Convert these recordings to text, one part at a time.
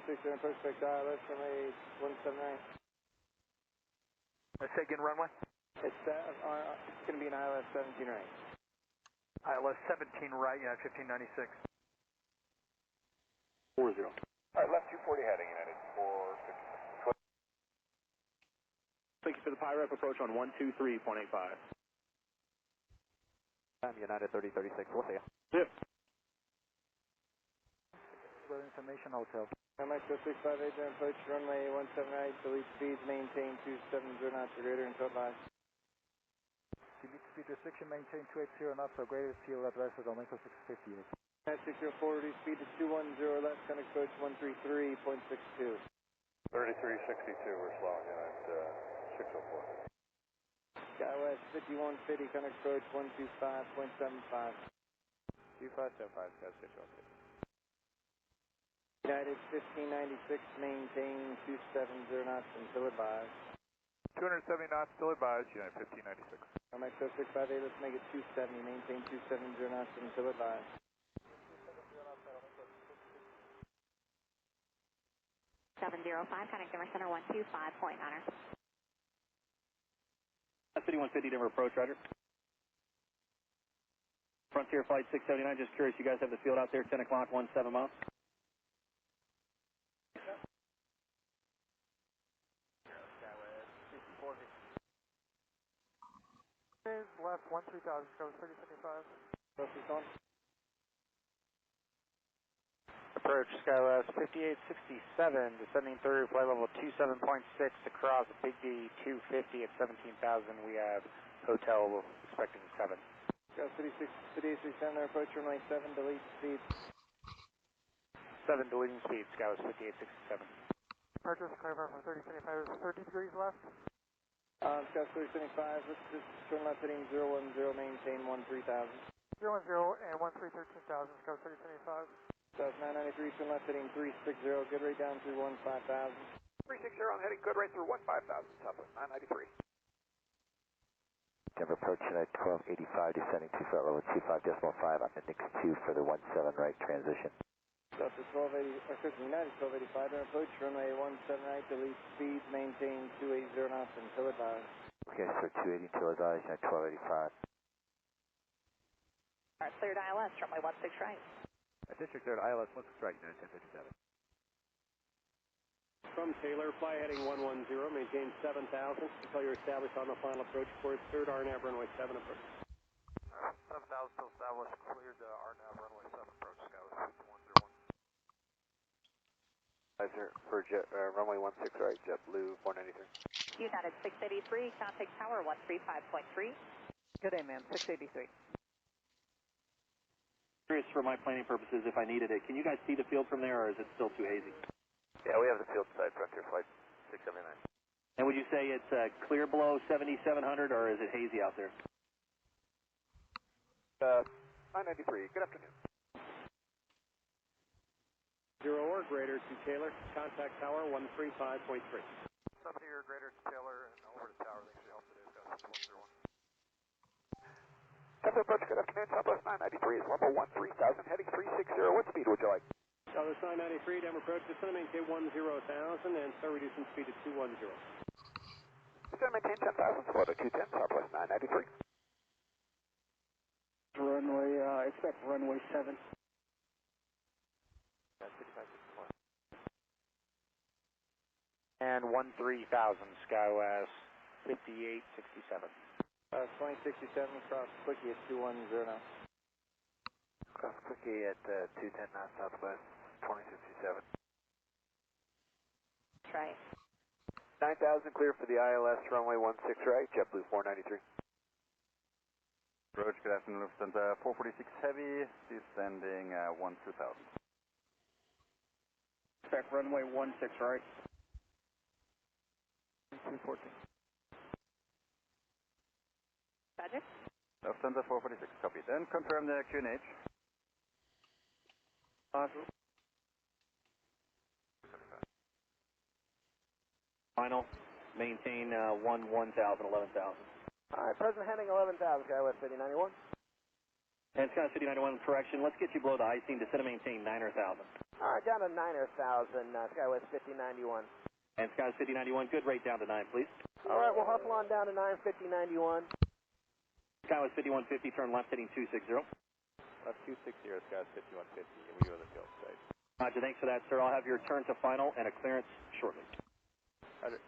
60 approach back ILS runway 179. Say again, runway? It's going to be an ILS 17 right. ILS 17 right, yeah, 1596. 40. Alright, left 240 heading, United 450. Thank you for the PIREP approach on 123.85. I'm United 3036, we'll see you. Yep. Information hotel. Mexico 658, approach runway 178, delete speeds, maintain 270 knots or greater until advised. Delete speed restriction, maintain 280 knots or greater, fuel advice on Mexico 658. 604, reduce speed to 210 left, connect approach 133.62. 3362, we're slowing in at 604. Skywest 5150, connect approach 125.75. 2575, Sky 606. United 1596, maintain 270 knots until advised. 270 knots, still advised, United 1596. Mexico 658, let's make it 270, maintain 270 knots until advised. 705, connect Denver Center 125, point honor. City 150, Denver approach, Roger. Frontier Flight 679, just curious, you guys have the field out there, 10 o'clock, 17 miles? Left 13,000, goes 3075. Approach Skywest 5867, descending through flight level 27.6 across Big D 250 at 17,000. We have hotel expecting 7. Go City 667, approach runway 7, delete speed. 7 deleting speed, Skywest 5867. Departure Skybar from 3075 is 30 degrees left. Sky 375, let's just turn left heading 010, maintain 13,000. 010 and 1313,000, Sky 3075. South 993, turn left heading 360, good rate down through 15,000. 360, I'm heading good right through 15,000, Southwest 993. Denver approach United 1285, descending to flight level 25.5 on the Nix 2 for the 17 right transition. Delta 1280, United 1285, Denver approach runway 178, delete speed, maintain 280 knots until advised. Okay, sir, 280 until advised, United 1285. Alright, cleared ILS, runway 16 right. District cleared ILS 16 right, United 1057. From Taylor, fly heading 110, maintain 7,000 until you're established on the final approach course, third RNAV runway 7 approach. 7,000 still established, cleared RNAV runway 7 approach, Skywest 5101. For runway 16 right, JetBlue 493. United 683, contact tower 135.3. Good day, ma'am, 683. Curious for my planning purposes if I needed it. Can you guys see the field from there or is it still too hazy? Yeah, we have the field side, Frontier Flight 679. And would you say it's clear below 7,700 or is it hazy out there? 993, good afternoon. 0 or greater to Taylor, contact tower 135.3. 70 or greater to Taylor and over to tower, thanks for your help today, Skywest 101. Denver approach, good afternoon, Southwest 993 is level 13,000, heading 360, what speed would you like? Southwest 993, Denver approach, descend and maintain 10,000 and start reducing speed to 210. Descend and maintain 10,000, slow to 210, Southwest 993. Runway, expect runway 7. And 13,000, Skywest 5867. 2067, cross Quickie at 210 knots. Cross Quickie at 210 knots Southwest 2067. Right. 9,000 clear for the ILS runway 16 right, JetBlue 493. Approach, good afternoon, Lufthansa 446 Heavy, descending 12,000. Expect runway 16 right. 214. Roger. Lufthansa 446, copy. Then confirm the QNH. Final, maintain 1,000, 11,000. Alright, present heading 11,000, Skywest City 91. And Sky City 91, correction, let's get you below the icing, descend and maintain 9,000. All right, down to 9,000, Skywest 5091. And Skywest 5091, good rate down to 9, please. All right, we'll hustle on down to 95091. Skywest 5150, turn left heading 260. Left 260, Skywest 5150, and we go to the field stage. Roger, thanks for that, sir. I'll have your turn to final and a clearance shortly. Roger.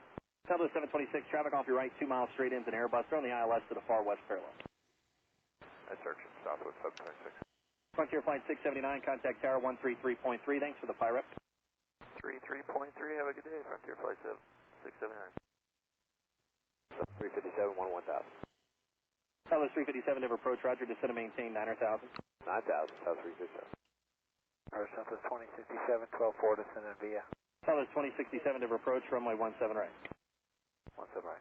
Tableau 726, traffic off your right, 2 miles straight into an Airbuster on the ILS to the far west parallel. I search Southwest 726. Frontier Flight 679, contact tower 133.3. Thanks for the PIREP. 33.3, have a good day, Frontier Flight 679. 357, 1000. Tableau 357, never approach, roger, descend and maintain 9,000. 9,000, South 357. Southwest 2067, 12-4, descend and via. Tableau 2067, never approach, runway 17 right. 17 right.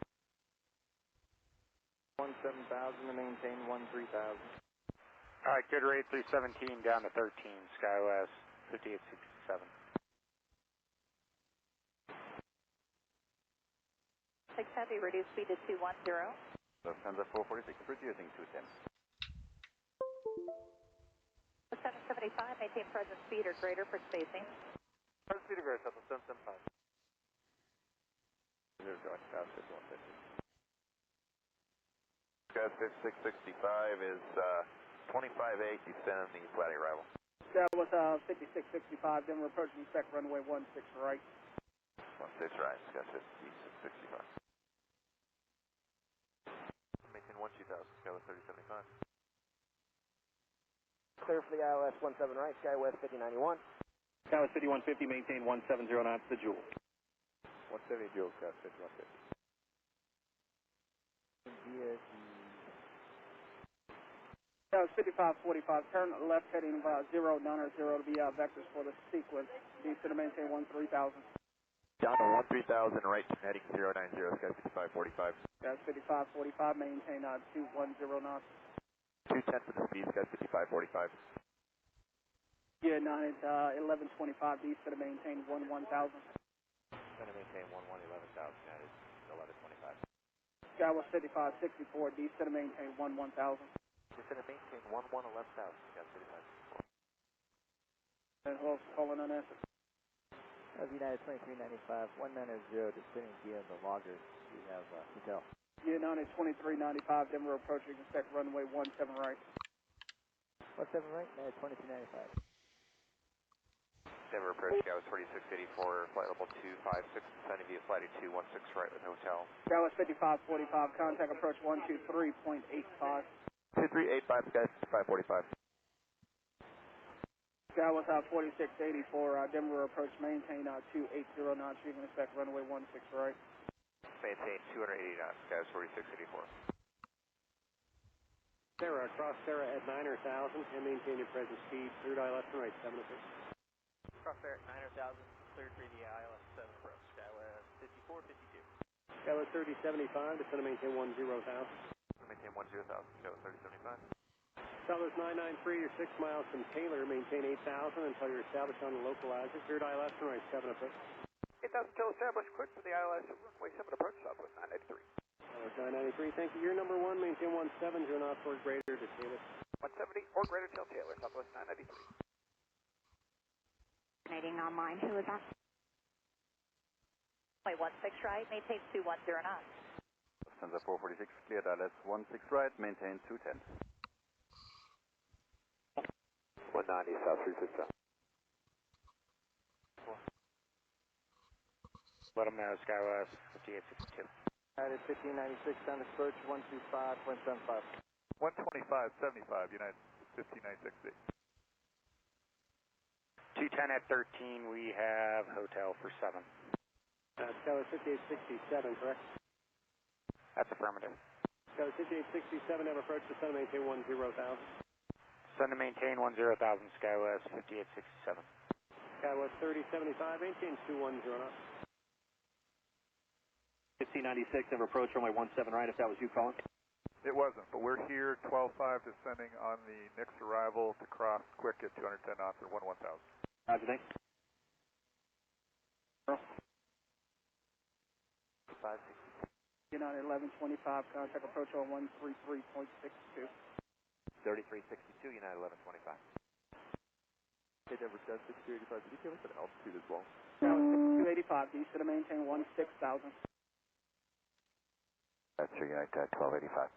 17,000 to maintain 13,000. All right, good rate 317 down to 13, Skywest 5867. 6 Heavy, reduce speed to 210. Lufthansa 446, reducing 210. 775, maintain present speed or greater for spacing. Present speed or greater, Southwest 775. There's Skywest 5150. Skywest 665 is 25-8, descend the flatty arrival. Skywest 5665, then we're approaching spec runway 16 right. 16 right, Skywest 665. Maintain 12000, Skywest 3075. Clear for the ILS 17 right, Skywest 5091. Skywest 5150, maintain 170 knots to Joule. 170 Joule, Skywest 5150. Skywest 5545, turn left heading 090 to be vectors for the sequence. Descend to maintain 13,000. Down to 13,000, right, heading 090, Skywest 5545. Skywest 5545, maintain 210 knots. 210 for the speed, Skywest 5545. Yeah, 9 at 1125, descend to maintain 11,000. Going to maintain 11,000, that is 1125. Skywest 5564, descend to maintain 11,000. Descend to maintain 11,000, Skywest 55. And who else is calling unanswered? United 2395, 190, descending via the loggers. We have hotel. United 2395, then we're approaching spec runway 17 right. 17 right, United 2395. Denver approach, Skywest 4684, flight level 256, descending via flight 216 right with hotel. Skywest 5545, contact approach 123.85. 2385, Skywest 5545. Skywest 4684, Denver approach, maintain 280 knots, you can expect runway 16 right. Maintain 280 knots, Skywest 4684. Sarah, cross Sarah at 9,000 and maintain your present speed, third eye left and right, 7 to 6. Cross Sarah at 9,000, cleared for the ILS 7 approach, Skywest 5452. Skywest 3075, descend to maintain 10,000. Maintain 10,000, Skywest 3075. Southwest 993, you're 6 miles from Taylor, maintain 8,000 until you're established on the localizer, third eye left and right, 7 to 6. 8,000 till established, quick for the ILS runway 7 approach, Southwest 993. Southwest 993, thank you. You're number 1, maintain 170 knots or greater to Taylor. 170 or greater till Taylor, Southwest 993. Terminating online, who is on? Wait, 16 right, maintain 210 knots. Lufthansa 446, cleared ILS 16 right, maintain 210. 190, South 357. Let them know, Skywest 5862. United 1596, down approach 125.75. 125.75, United 15960. 210 at 13, we have hotel for 7. Skywest 5867, correct? That's affirmative. Skywest 5867, have approach to center, maintain 10,000. Send to maintain 10,000, Skywest 5867. Skywest 3075, maintain 210 knots. 1596, have approach runway 17 right, if that was you calling. It wasn't, but we're here, 12-5, descending on the next arrival to cross quick at 210 knots at 11,000. Roger, thanks. 560. United 1125, contact approach on 133.62. 3362, United 1125. Okay, Denver, Sky 6285, can you give us an altitude as well? Skyway 6285, descend to maintain 16,000. That's United 1285.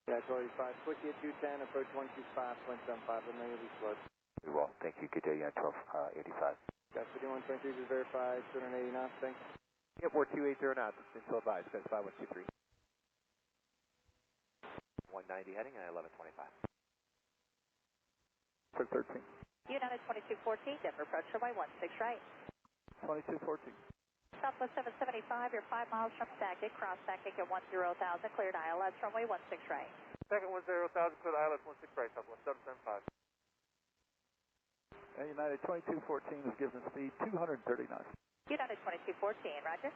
Yeah, 1285. Quickie at 210, approach 125.75, immediately slowed. We will. Thank you. Good day, United 1285. Got 5123 is verified, 280 knots, thanks. Airport 280 knots, still advised, Sky 5123. 190 heading at 1125. For 13. United 2214, Denver approach runway 16 right. 2214. Southwest 775, you're 5 miles from Sackett, cross Sackett at 10,000, cleared ILS runway 16 right. Second 10,000, cleared ILS 16 right, Southwest 775. And United 2214 is giving speed 230 knots. United 2214, roger.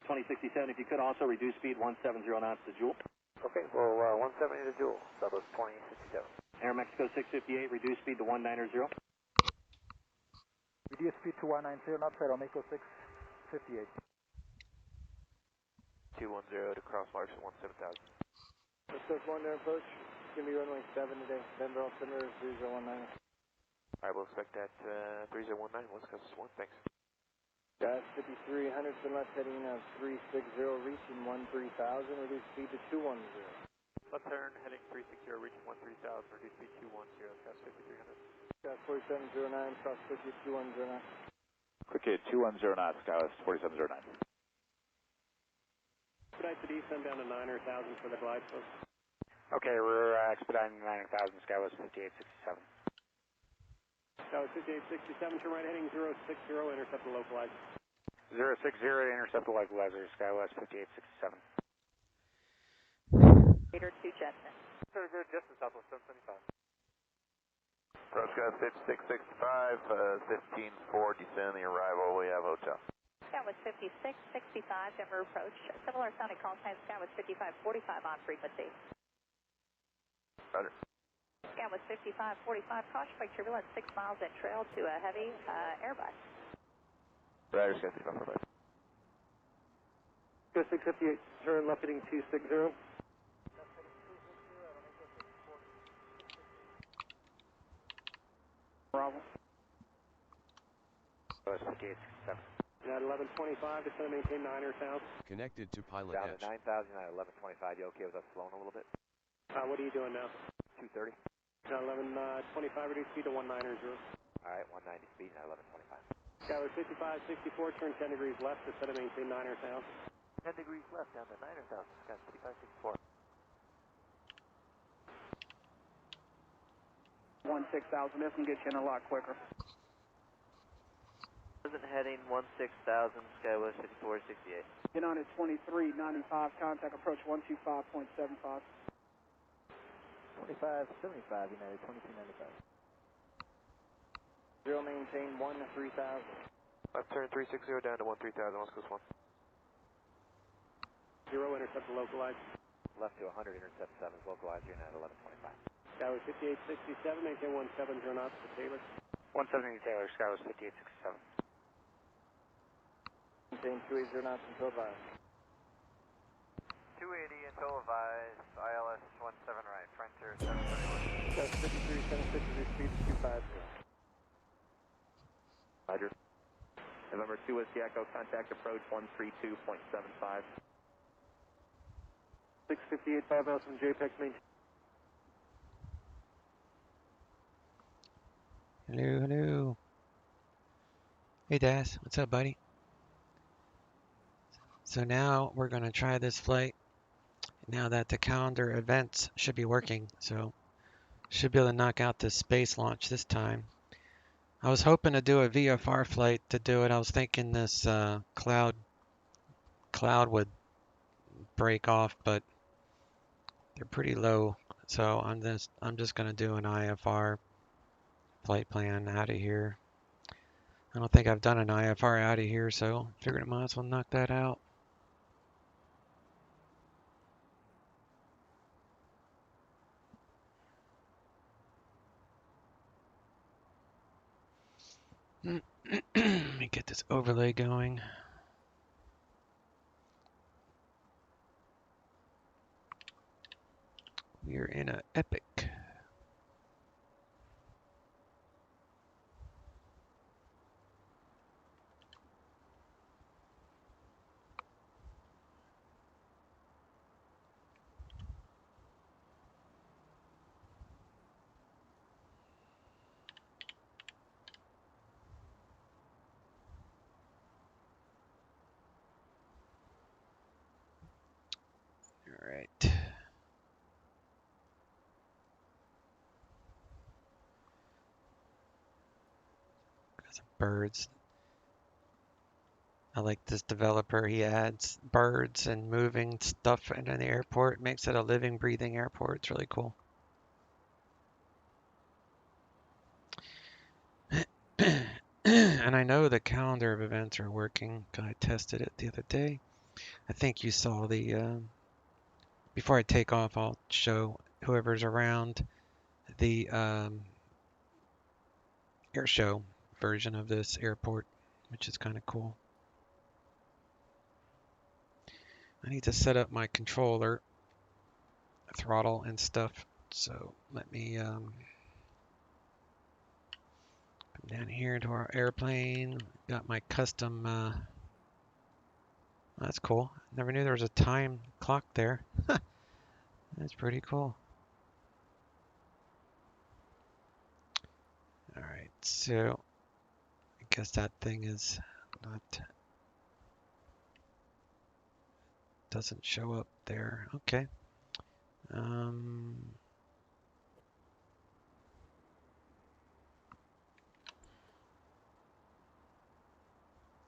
2067, if you could also reduce speed 170 knots to Joule. Okay, well, 170 to Joule, Southwest 2067. Air Mexico 658, reduce speed to 190. Reduce speed to 190, not fair, I'll make 658. 210 to cross Larson 17,000. Let's go 1 there approach. It's going to be runway 7 today. Denver altimeter 3019. Alright, we'll expect that 3019, West Coast 1, thanks. Gas 5300, been left heading 360, reaching 13,000, reduce speed to 210. Left turn, heading 360, reaching 13,000, reduce speed 210, Gas 5300. Gas 4709, cross quickie at 2109. Quickie at 210 knots, Skywest 4709. Expedite the descend down to 9,000 for the glide slope. Okay, we're expediting 9,000, Skywest 5867. Skywest 5867, turn right heading 060, intercept the localizer. 060, intercept the localizer, Skywest 5867. Gator 2 Jetson. Very good, Jetson, Southwest 775. Approach Sky 5665, 15-4, descend the arrival, we have hotel. Skywest 5665, Denver approach. Similar sounding call sign, Skywest 5545 on frequency. Roger. Skywest 5545, caution by turbulence 6 miles at trail to a heavy Airbus. Roger, Sky 3545. Go 658, turn left heading 260. Bravo. Skywest 5867. At 1125, descend to maintain 9,000. Connected to PilotEdge. Down to 9,000 at 1125. You okay with us slowing a little bit? What are you doing now? 230. At 1125, reduce speed to 190. Alright, 190 speed at 1125. Skywest 5564, turn 10 degrees left, descend to maintain 9,000. 10 degrees left down to 9,000. Sky 5564. 16,000, this can get you in a lot quicker. Present heading 16,000, Skywest 5468. United 2395, contact approach 125.75. 2575, United 2295. 0 maintain 13,000. Left turn 360 down to 13,000, West Coast 1. 0, intercept the localizer. Left to 100, intercept 7, localizer unit at 1125. Skywest 5867, maintain 170 knots to Taylor. 170 Taylor, Skywest 5867. Maintain 280 knots until advised. 280 until advised, ILS 17 right, Frontier 731. Gas 5376, reduce speed to 250. Roger. November 2 Whiskey Echo, contact approach 132.75. 658, 5,000 JPEX maintain. Hello, hello. Hey, Das. What's up, buddy? So now we're going to try this flight. Now that the calendar events should be working, so should be able to knock out this space launch this time. I was hoping to do a VFR flight to do it. I was thinking this cloud would break off, but they're pretty low. So I'm just going to do an IFR flight plan out of here. I don't think I've done an IFR out of here, so figured I might as well knock that out. Let me get this overlay going. We are in a epic. There's birds. I like this developer. He adds birds and moving stuff into the airport. Makes it a living, breathing airport. It's really cool. And I know the calendar of events are working. I tested it the other day. I think you saw the, before I take off, I'll show whoever's around the air show version of this airport, which is kind of cool. I need to set up my controller, throttle and stuff. So let me come down here to our airplane. Got my custom, that's cool. Never knew there was a time clock there. That's pretty cool. All right, so I guess that thing is not, doesn't show up there. Okay.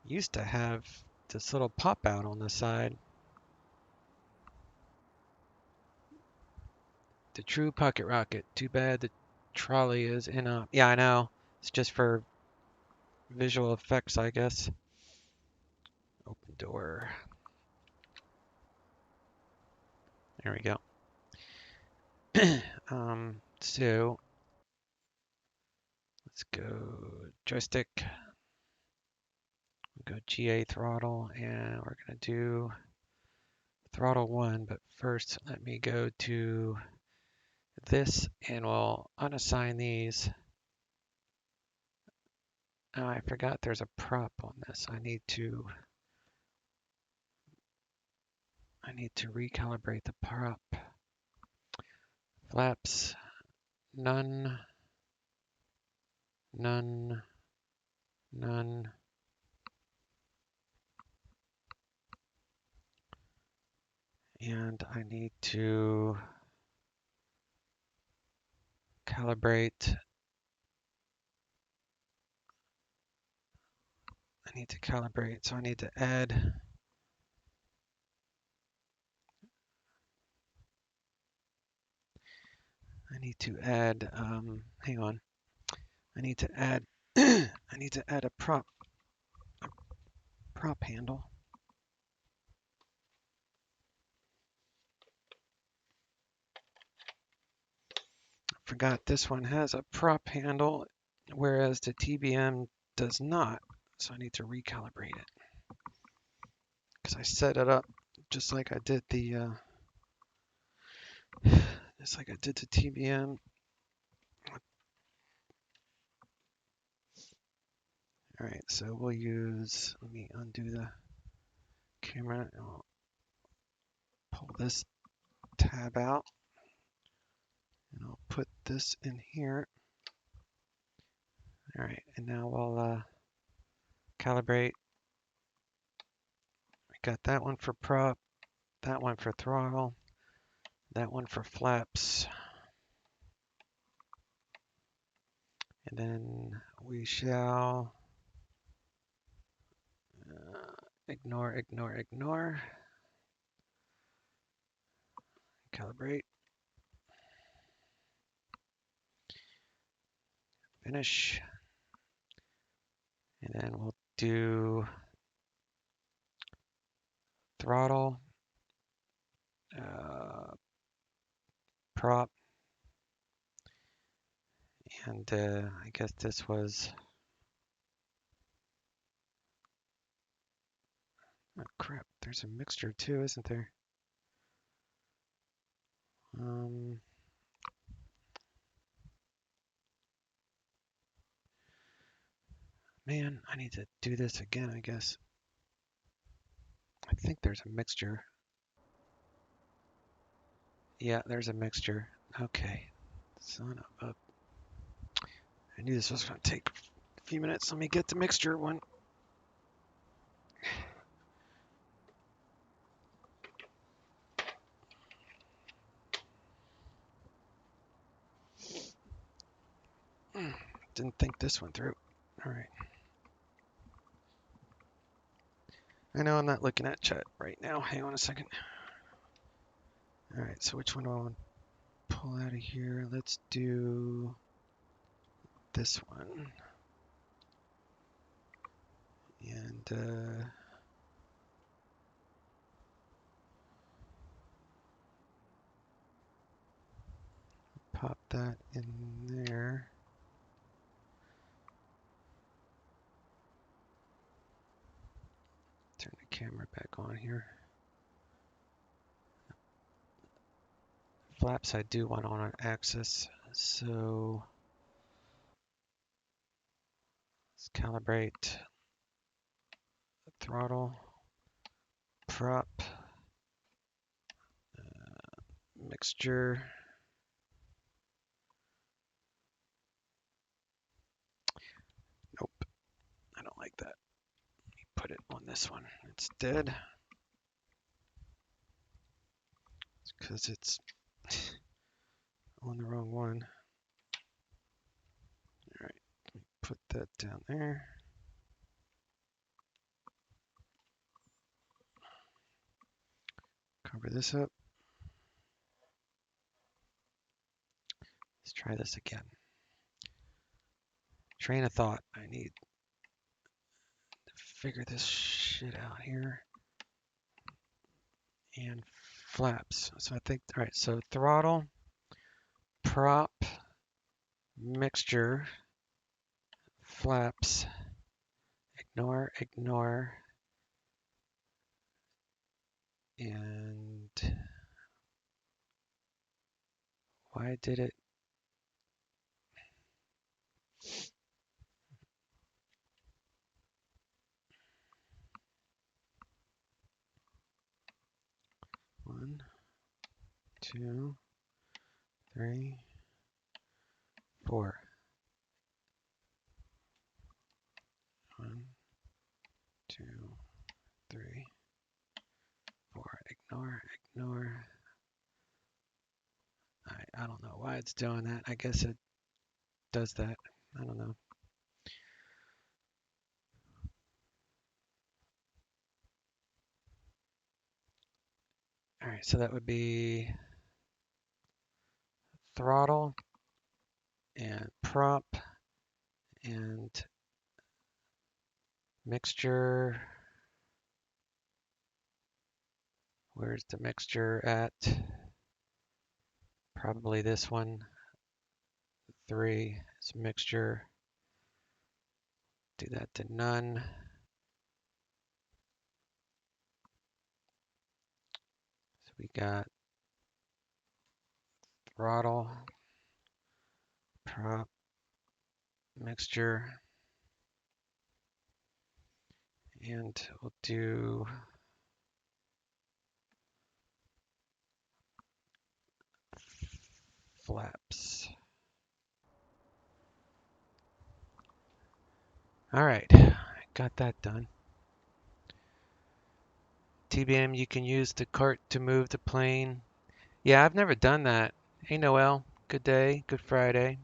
Used to have this little pop out on the side. The true pocket rocket. Too bad the trolley is in a... Yeah, I know. It's just for visual effects, I guess. Open door. There we go. So let's go joystick. We'll go GA throttle, and we're gonna do throttle 1. But first, let me go to this, and we'll unassign these. Oh, I forgot there's a prop on this. I need to recalibrate the prop. Flaps, none, none, none. And I need to calibrate. So I need to add. Hang on. I need to add, I need to add a prop handle. I forgot this one has a prop handle, whereas the TBM does not. So I need to recalibrate it. Because I set it up just like I did the, TBM. All right, so we'll use, let me undo the camera. I'll pull this tab out, and I'll put this in here. All right, and now we'll calibrate. We got that one for prop, that one for throttle, that one for flaps. And then we shall ignore. Calibrate. Finish. And then we'll do throttle, prop, and I guess this was, oh crap, there's a mixture too, isn't there? Man, I need to do this again, I guess. I think there's a mixture. Yeah, there's a mixture. Okay. Son of a... I knew this was going to take a few minutes. Let me get the mixture one. Didn't think this one through. All right. I know I'm not looking at chat right now. Hang on a second. All right, so which one do I want to pull out of here? Let's do this one. And pop that in there. Turn the camera back on here. Flaps I do want on an axis, so let's calibrate the throttle, prop, mixture. Nope, I don't like that. Let me put it on this one instead. It's because it's on the wrong one. All right, put that down there. Cover this up. Let's try this again. Train of thought. I need to figure this shit out here. And flaps. So I think, all right, so throttle, prop, mixture, flaps, ignore, ignore, and why did it? One, two, three, four. One, two, three, four. Ignore, ignore. I don't know why it's doing that. I guess it does that. I don't know. All right, so that would be throttle and prop and mixture. Where's the mixture at? Probably this one. 3 is mixture. Do that to none. So we got throttle, prop, mixture, and we'll do flaps. All right, got that done. TBM, you can use the cart to move the plane. Yeah, I've never done that. Hey, Noel, good day, good Friday.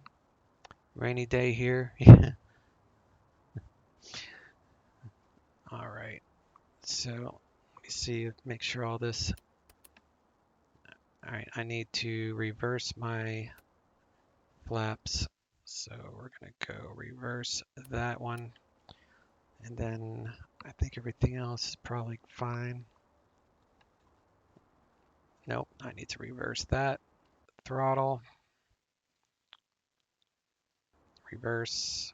Rainy day here. All right, so let me see, make sure all this. All right, I need to reverse my flaps. So we're going to go reverse that one. And then I think everything else is probably fine. Nope, I need to reverse that. Throttle. Reverse.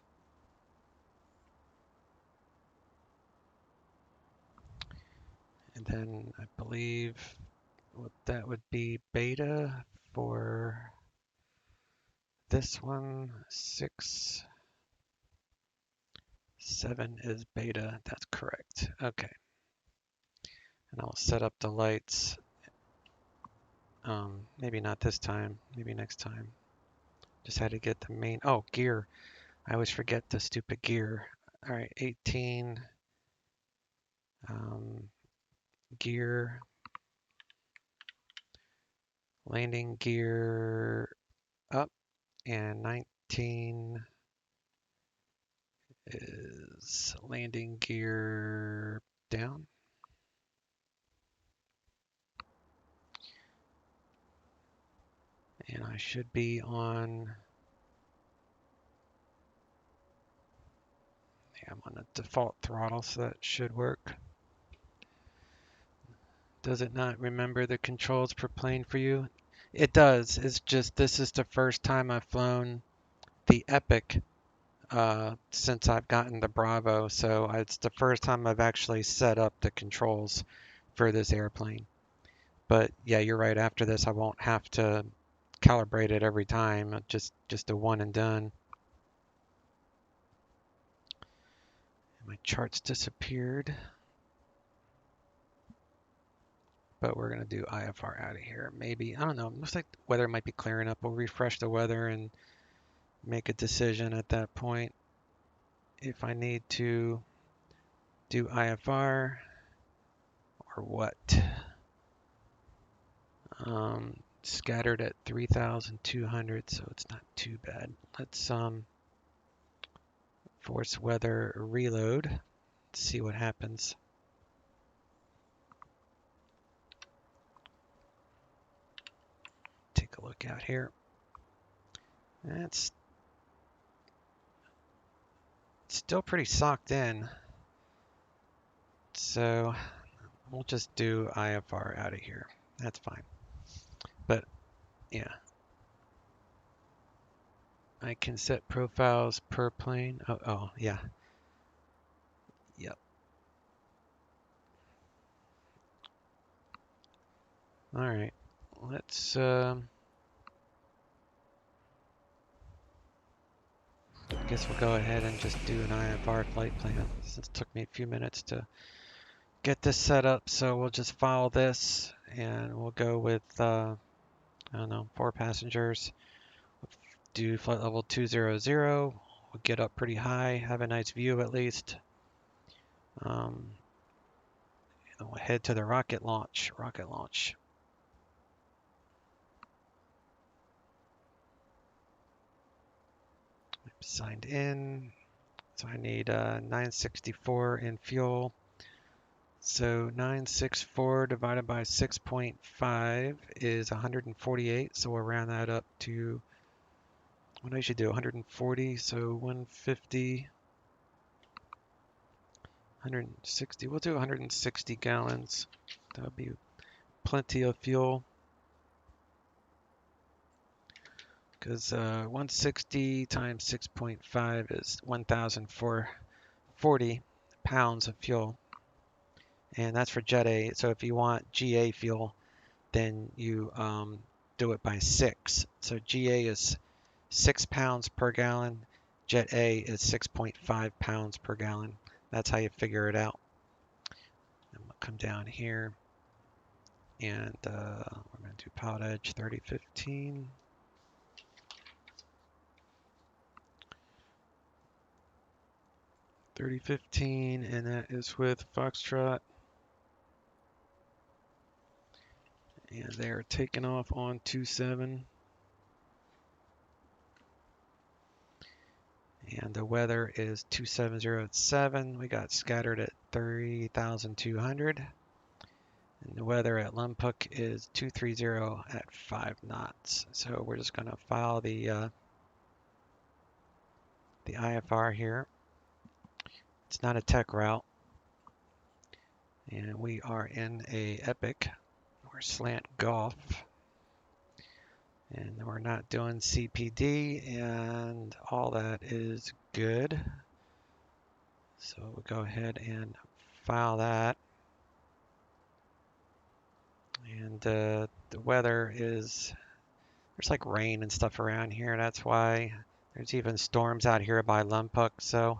And then I believe what that would be beta for this one. 6, 7 is beta. That's correct. Okay. And I'll set up the lights. Maybe not this time. Maybe next time. Just had to get the main. Oh, gear. I always forget the stupid gear. All right, 18. Gear. Landing gear up. And 19 is landing gear down. And I should be on, yeah, I'm on the default throttle, so that should work. Does it not remember the controls per plane for you? It does. It's just this is the first time I've flown the Epic since I've gotten the Bravo, so it's the first time I've actually set up the controls for this airplane. But yeah, you're right. After this, I won't have to calibrate it every time. Just a one and done. My charts disappeared. But we're going to do IFR out of here. Maybe, I don't know, looks like the weather might be clearing up. We'll refresh the weather and make a decision at that point if I need to do IFR or what. Scattered at 3,200, so it's not too bad. Let's force weather reload. Let's see what happens. Take a look out here. It's still pretty socked in. So we'll just do IFR out of here. That's fine. But yeah. I can set profiles per plane. Oh yeah. Yep. All right. Let's I guess we'll go ahead and just do an IFR flight plan. Since it took me a few minutes to get this set up, so we'll just follow this and we'll go with I don't know, 4 passengers. Do flight level 200. We'll get up pretty high, have a nice view at least. And we'll head to the rocket launch. Signed in. So I need 964 in fuel. So 964 divided by 6.5 is 148. So we'll round that up to, what I should do, 140. So 150, 160. We'll do 160 gallons. That'll be plenty of fuel. Because 160 times 6.5 is 1,440 pounds of fuel. And that's for Jet A. So if you want GA fuel, then you do it by 6. So GA is 6 pounds per gallon. Jet A is 6.5 pounds per gallon. That's how you figure it out. And we'll come down here. And we're going to do PilotEdge 3015. And that is with Foxtrot. And they're taking off on 27. And the weather is 2707. We got scattered at 3,200. And the weather at Lumpuk is 230 at 5 knots. So we're just going to file the IFR here. It's not a tech route. And we are in a Epic or slant Golf. And we're not doing CPD, and all that is good. So we'll go ahead and file that. And the weather is, there's like rain and stuff around here. That's why there's even storms out here by Lumpuk. So,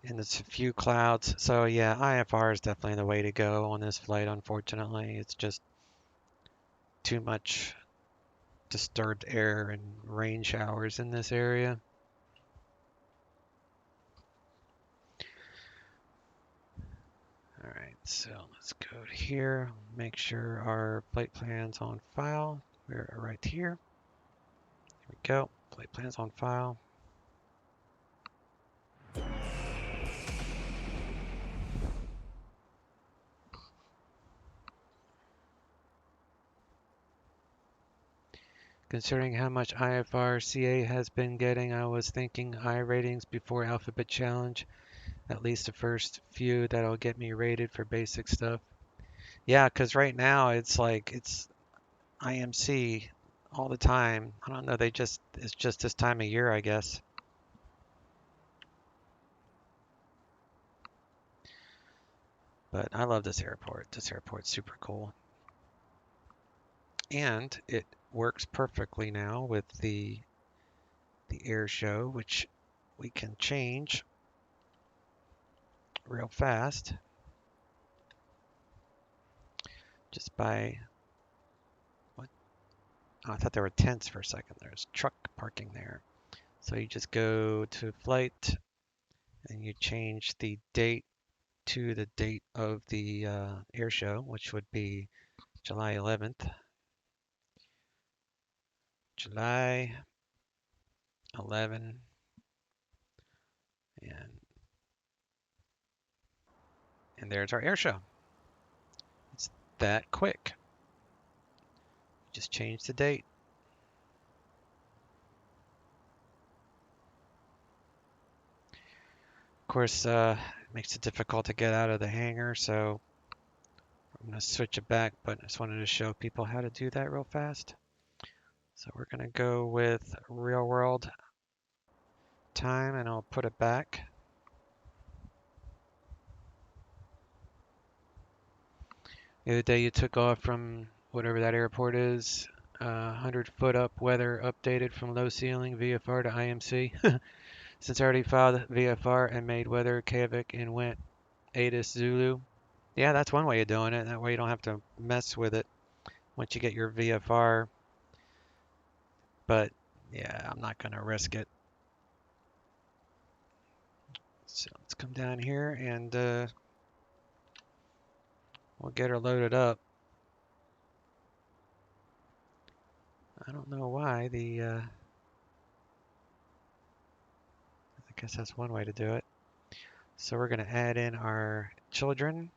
and there's a few clouds. So yeah, IFR is definitely the way to go on this flight. Unfortunately, it's just too much disturbed air and rain showers in this area. All right, so let's go to here, make sure our flight plan's on file. We're right here. Here we go, flight plan's on file. Considering how much IFR CA has been getting, I was thinking I ratings before Alphabet Challenge. At least the first few that'll get me rated for basic stuff. Yeah, because right now it's like it's IMC all the time. I don't know, it's just this time of year, I guess. But I love this airport. This airport's super cool. And it works perfectly now with the air show, which we can change real fast just by what? Oh, I thought there were tents for a second. There's truck parking there. So you just go to flight and you change the date to the date of the air show, which would be July 11th. July 11 and there's our air show. It's that quick. Just change the date. Of course, it makes it difficult to get out of the hangar, so I'm going to switch it back, but I just wanted to show people how to do that real fast. So we're going to go with real world time, and I'll put it back. The other day you took off from whatever that airport is, 100 foot up, weather updated from low ceiling, VFR to IMC. Since I already filed VFR and made weather Kavik and went ATIS Zulu. Yeah, that's one way of doing it. That way you don't have to mess with it once you get your VFR. But yeah, I'm not going to risk it. So let's come down here and we'll get her loaded up. I don't know why I guess that's one way to do it. So we're going to add in our children,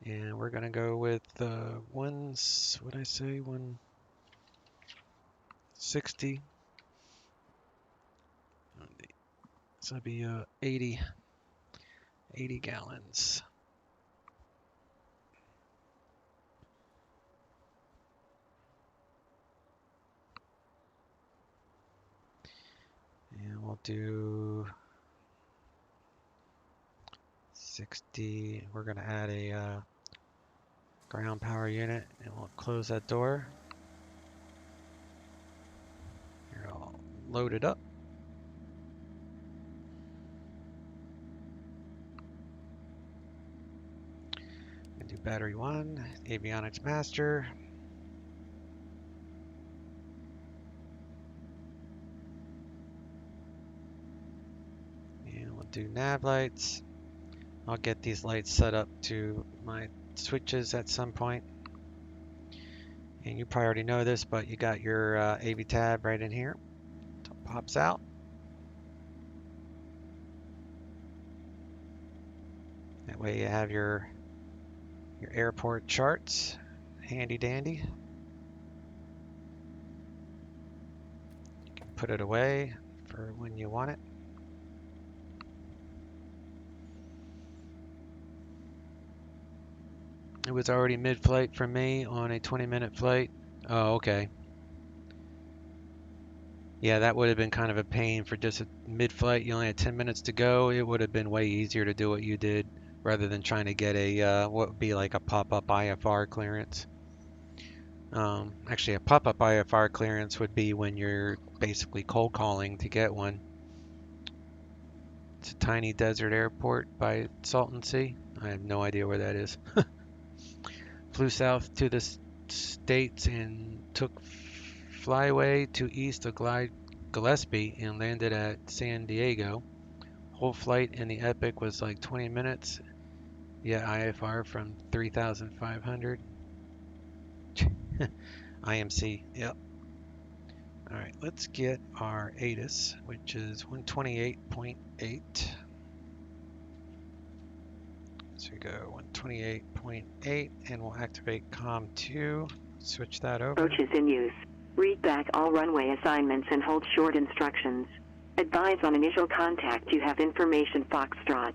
and we're going to go with what did I say, 160. So that'd be 80 gallons. And we'll do 60. We're going to add a ground power unit, and we'll close that door. Here, I'll load it up. And do battery 1, avionics master. And we'll do nav lights. I'll get these lights set up to my switches at some point. And you probably already know this, but you got your AV tab right in here. So it pops out. That way you have your airport charts, handy dandy. You can put it away for when you want it. It was already mid-flight for me on a 20-minute flight. Oh, okay. Yeah, that would have been kind of a pain for just a mid-flight. You only had 10 minutes to go. It would have been way easier to do what you did rather than trying to get a what would be like a pop-up IFR clearance. Actually, a pop-up IFR clearance would be when you're basically cold calling to get one. It's a tiny desert airport by Salton Sea. I have no idea where that is. Flew south to the States and took flyway to east of Gillespie and landed at San Diego. Whole flight in the Epic was like 20 minutes. Yeah, IFR from 3,500. IMC, yep. All right, let's get our ATIS, which is 128.8. So we go 128.8, and we'll activate COM2. Switch that over. Approach is in use. Read back all runway assignments and hold short instructions. Advise on initial contact you have information Foxtrot.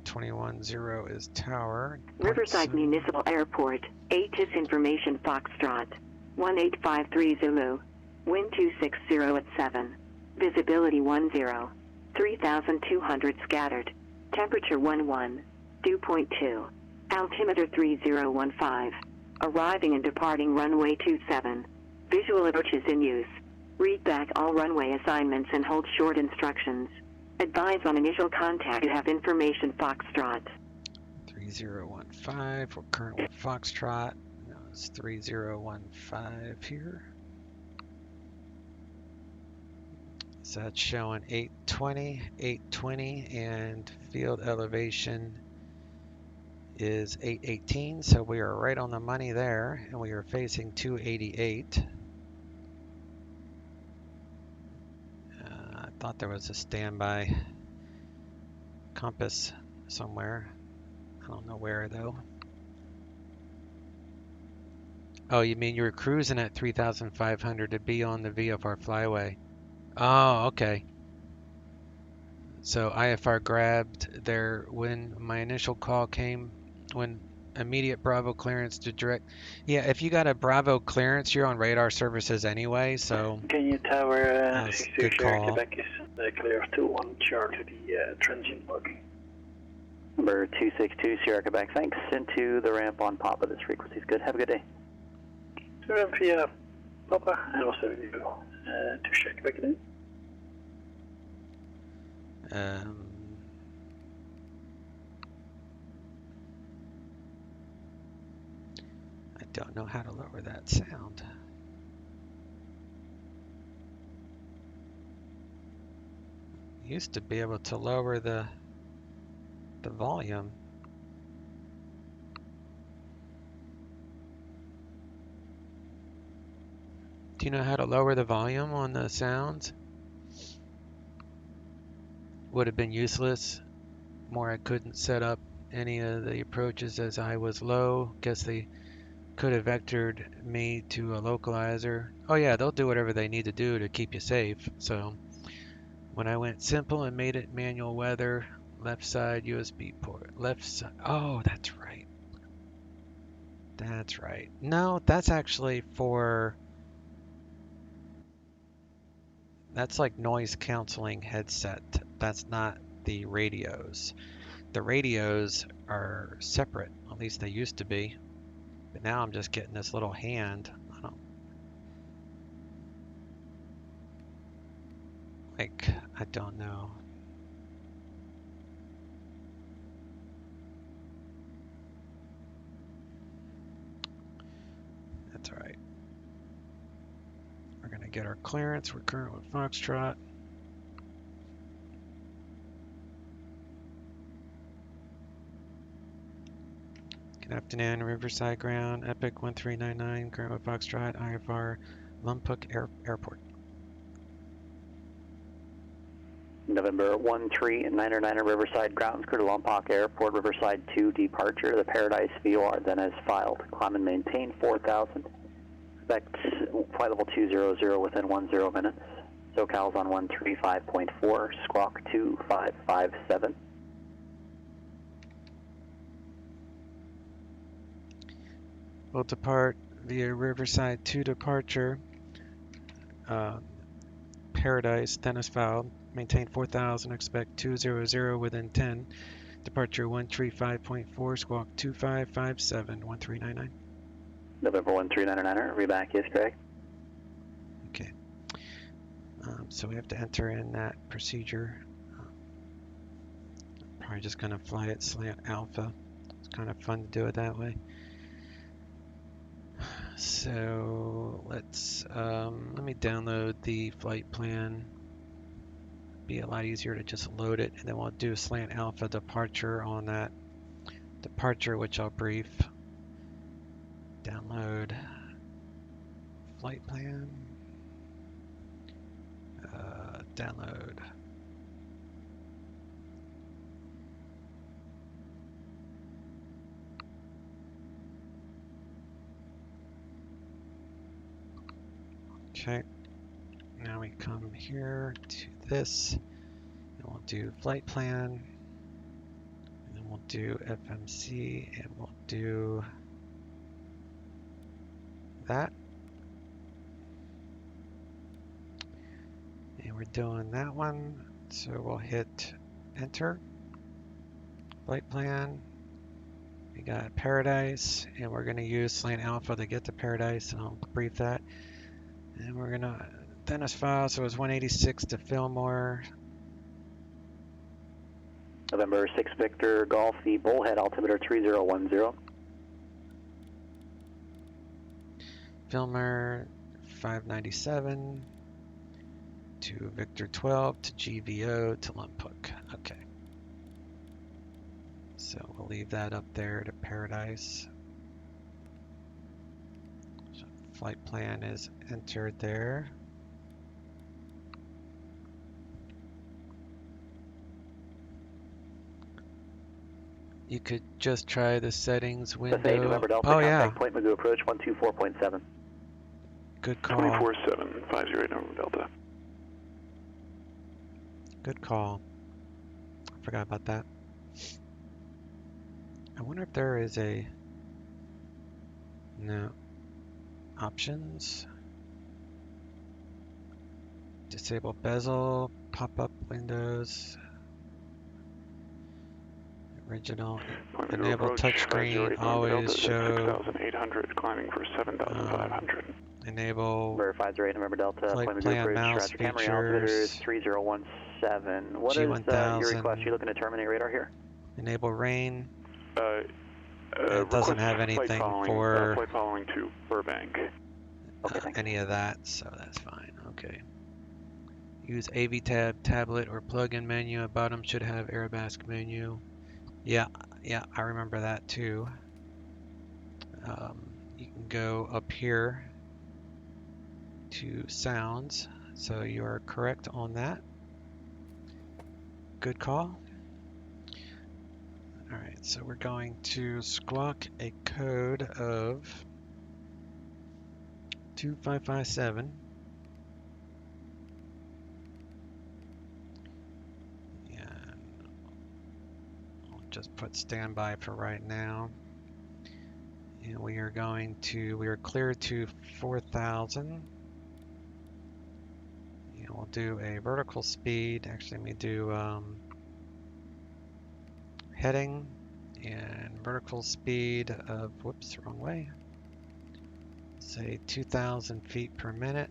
21-0 is tower. Riverside-Municipal-Airport, ATIS information Foxtrot. 1853 Zulu. Wind 260 at 7. Visibility 10. 3,200 scattered. Temperature 11. Dew point 2. Altimeter 3015. Arriving and departing runway 27. Visual approach is in use. Read back all runway assignments and hold short instructions. Advise on initial contact you have information Foxtrot. 3015, we're current with Foxtrot. No, it's 3015 here. So that's showing 820, and field elevation is 818, so we are right on the money there, and we are facing 288. I thought there was a standby compass somewhere. I don't know where though. Oh, you mean you were cruising at 3,500 to be on the VFR flyway? Oh, okay. So IFR grabbed there when my initial call came, when immediate Bravo clearance to direct. Yeah, if you got a Bravo clearance, you're on radar services anyway, so. Can you tower 62 Sierra Quebec is clear of 2-1 chart to the transient booking. Number 262 Sierra Quebec, thanks. Into the ramp on Papa, this frequency is good. Have a good day. To ramp via Papa, and also you to Sierra Quebec again. I don't know how to lower that sound. Used to be able to lower the volume. Do you know how to lower the volume on the sounds? Would have been useless. More I couldn't set up any of the approaches as I was low. Guess they could have vectored me to a localizer. Oh yeah, they'll do whatever they need to do to keep you safe. So when I went simple and made it manual weather, left side USB port, left side. Oh, that's right. That's right. No, that's actually for, that's like noise canceling headset. That's not the radios. The radios are separate, at least they used to be. But now I'm just getting this little hand. I don't know. That's all right. We're gonna get our clearance. We're current with Foxtrot. Good afternoon, Riverside Ground, Epic 1399, current with Foxtrot, IFR, Lompoc Airport. November 1399 Riverside Grounds, clear to Lompoc Airport, Riverside 2 departure. The Paradise VOR then is filed. Climb and maintain 4,000. Expect flight level 200 within 10 minutes. SoCal's on 135.4, squawk 2557. We'll depart via Riverside 2 departure. Paradise, then is filed. Maintain 4,000, expect 200 within 10. Departure 135.4, squawk 2557, 1399. November 1399, reback is correct. Okay. So we have to enter in that procedure. Probably just going to fly it slant alpha. It's kind of fun to do it that way. So let's, let me download the flight plan. Be a lot easier to just load it, and then we'll do slant alpha departure on that departure, which I'll brief. Download flight plan. Download. Okay. Now we come here to this, and we'll do flight plan, and then we'll do FMC, and we'll do that. And we're doing that one, so we'll hit enter. Flight plan. We got Paradise, and we're going to use Slant Alpha to get to Paradise, and I'll brief that. And we're going to Dennis file, so it was 186 to Fillmore. November 6 Victor Golf, the Bullhead altimeter 3010. Fillmore 597 to Victor 12 to GVO to Lompoc. Okay. So we'll leave that up there to Paradise. So flight plan is entered there. You could just try the settings window. November Delta, oh yeah. Contact point Magoo approach 124.7. Good call. 24750 November Delta. Good call. I forgot about that. I wonder if there is a no options. Disable bezel, pop-up windows. Original. Enable touchscreen. Always show. 6,800 climbing for 7,500. Enable. Verified rate November Delta. Flight plan mouse features. 3017. What G1000. is your request? You looking to terminate radar here? Enable rain. It doesn't have anything for flight following to Burbank. any of that, so that's fine. Okay. Use AV tablet or plug-in menu. At bottom should have Arabask menu. Yeah, I remember that too. You can go up here to sounds, so you are correct on that. Good call. Alright, so we're going to squawk a code of 2557. And I'll just put standby for right now. And we are clear to 4,000. And we'll do a vertical speed. Actually, let me do heading and vertical speed of, whoops, wrong way. Say 2,000 feet per minute.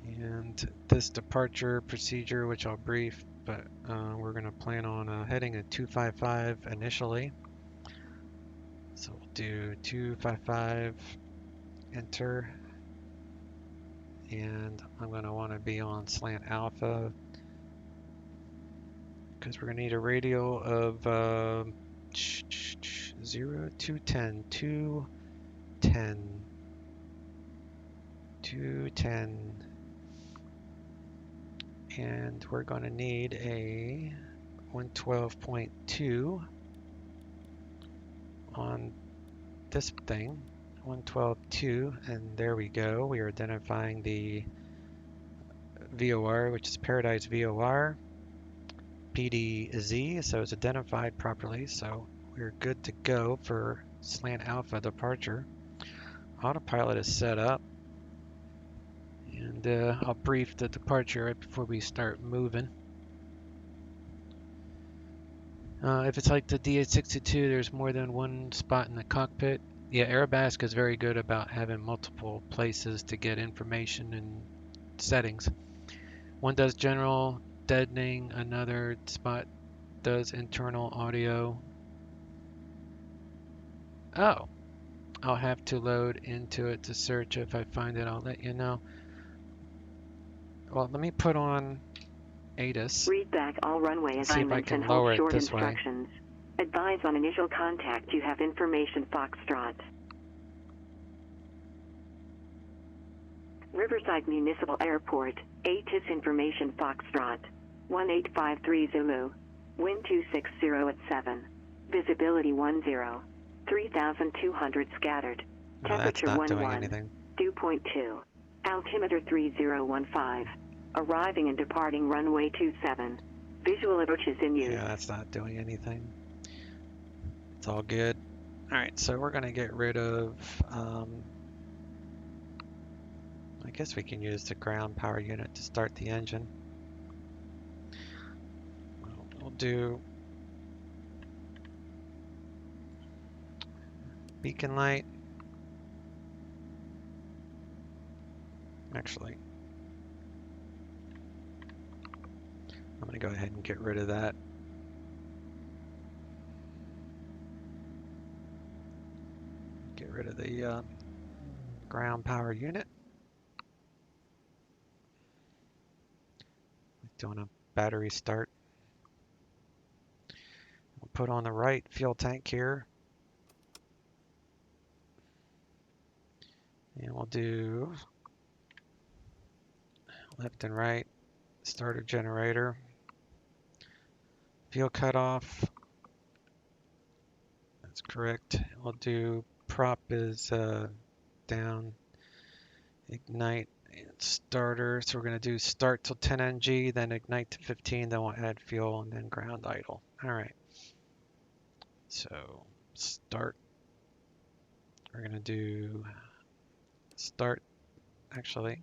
And this departure procedure, which I'll brief, but we're going to plan on heading at 255 initially. So we'll do 255, enter. And I'm going to want to be on Slant Alpha, because we're going to need a radial of 0, 210, 210, 210, and we're going to need a 112.2 on this thing, 112.2, and there we go. We are identifying the VOR, which is Paradise VOR. PDZ, so it's identified properly, so we're good to go for Slant Alpha departure. Autopilot is set up, and I'll brief the departure right before we start moving. If it's like the DH-62, there's more than one spot in the cockpit. Yeah, Arabask is very good about having multiple places to get information and settings. One does general deadening, another spot does internal audio. Oh, I'll have to load into it to search. If I find it, I'll let you know. Well, let me put on ATIS. Read back all runway assignments and hold short instructions. Advise on initial contact you have information Foxtrot. Riverside-Municipal-Airport, ATIS information Foxtrot. 1853 Zulu. Wind 260 at 7. Visibility 10. 3,200 scattered. No, Temperature that's not doing 11. anything. Dew point 2. Altimeter 3015. Arriving and departing runway 27. Visual approach is in use. Yeah, that's not doing anything. It's all good. All right, so we're gonna get rid of, I guess we can use the ground power unit to start the engine. We'll do beacon light. Actually, I'm gonna go ahead and get rid of that. Get rid of the ground power unit. Doing a battery start. We'll put on the right fuel tank here. And we'll do left and right starter generator. Fuel cutoff. That's correct. We'll do prop is down. Ignite and starter. So we're going to do start till 10 NG, then ignite to 15, then we'll add fuel, and then ground idle. All right. So start. We're going to do start, actually.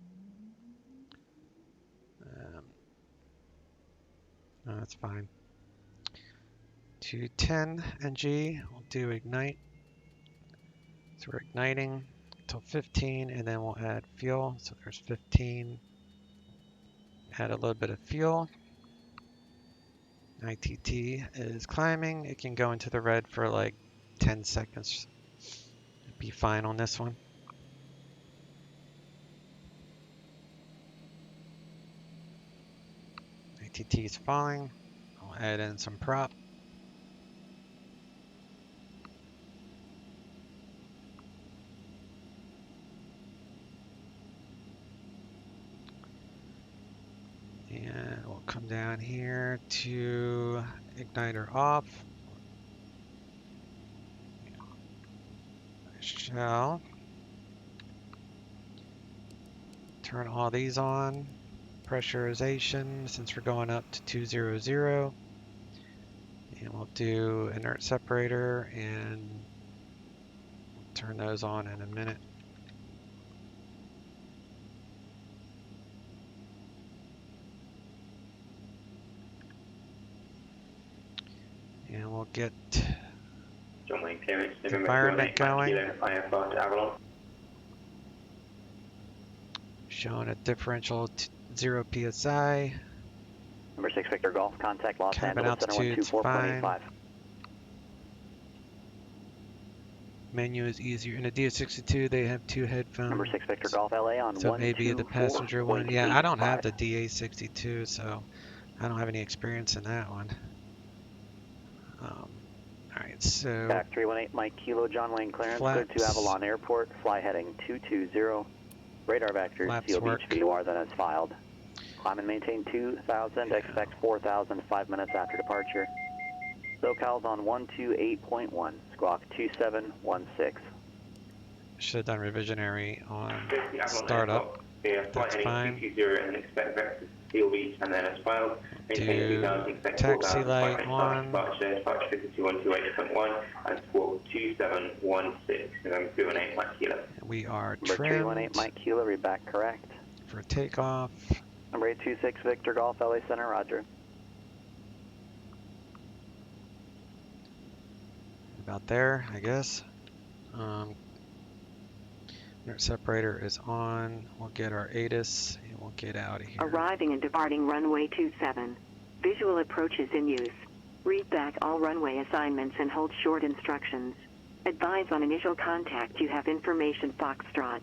No, that's fine. To 10 NG, we'll do ignite. So we're igniting till 15, and then we'll add fuel. So there's 15. Add a little bit of fuel. ITT is climbing. It can go into the red for like 10 seconds. It'd be fine on this one. ITT is falling. I'll add in some prop. And we'll come down here to igniter off. I shall turn all these on. Pressurization, since we're going up to 200. And we'll do inert separator and we'll turn those on in a minute. And we'll get environment going. Showing a differential 0 PSI. Number 6 Victor Golf, contact Los Cabin Angeles Center altitude's fine. 124.85. Menu is easier. In a DA62, they have 2 headphones. Number 6 Victor Golf LA on so maybe the passenger one. Yeah, I don't have the DA62, so I don't have any experience in that one. Alright, so back 318 Mike Kilo John Wayne clearance, cleared to Avalon Airport, fly heading 220. Radar vector, CO Beach VOR then as filed. Climb and maintain 2000, expect 4000 5 minutes after departure. SoCal's on 128.1, squawk 2716. Should have done revisionary on startup. That's fine. Do taxi light on. We are trimmed. Number 318 Mike Kilo, read back correct. For takeoff. Number 826 Victor Golf LA Center, roger. About there, I guess. Inert separator is on. We'll get our ATIS and we'll get out of here. Arriving and departing runway 27. Visual approach is in use. Read back all runway assignments and hold short instructions. Advise on initial contact you have information Foxtrot.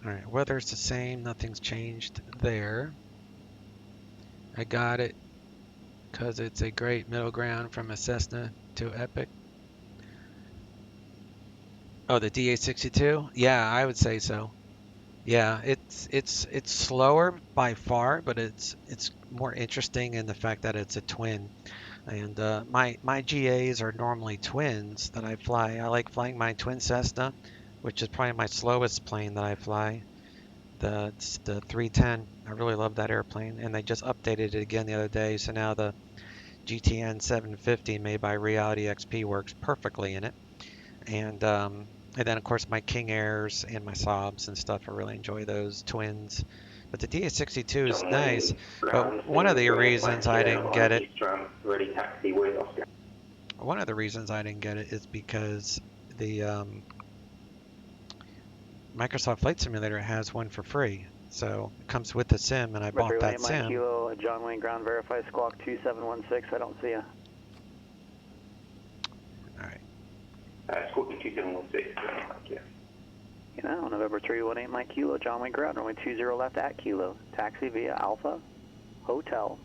Alright, weather's the same. Nothing's changed there. I got it because it's a great middle ground from a Cessna to Epic. Oh, the DA62? Yeah, I would say so. Yeah, it's slower by far, but it's more interesting in the fact that it's a twin. And my GAs are normally twins that I fly. I like flying my twin Cessna, which is probably my slowest plane that I fly. It's the 310. I really love that airplane, and they just updated it again the other day. So now the GTN 750 made by Reality XP works perfectly in it. And then of course my King Airs and my Saabs and stuff. I really enjoy those twins. But the DA62 is nice. But one of the reasons I didn't get it. One of the reasons I didn't get it is because the Microsoft Flight Simulator has one for free. So it comes with the sim, and I bought that sim. Kilo, John Wayne, ground verify, squawk 2716. I don't see you. All right. Squawk 2716. Yeah. You know, November 318, Mike Kilo, John Wayne, ground, runway 20 left at Kilo. Taxi via Alpha, Hotel,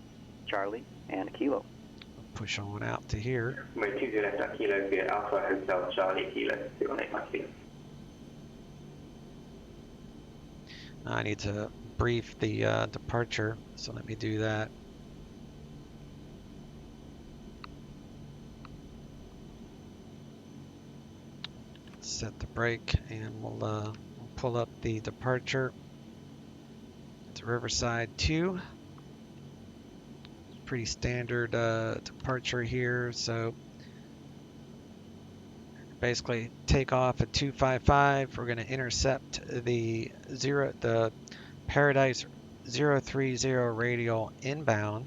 Charlie, and Kilo. Push on out to here. Runway 20 left at Kilo via Alpha, Hotel, Charlie, Kilo. 318, Mike Kilo. I need to brief the departure, so let me do that. Set the brake, and we'll pull up the departure. It's Riverside 2. Pretty standard departure here, so basically take off at 255. We're going to intercept the Paradise 030 radial inbound.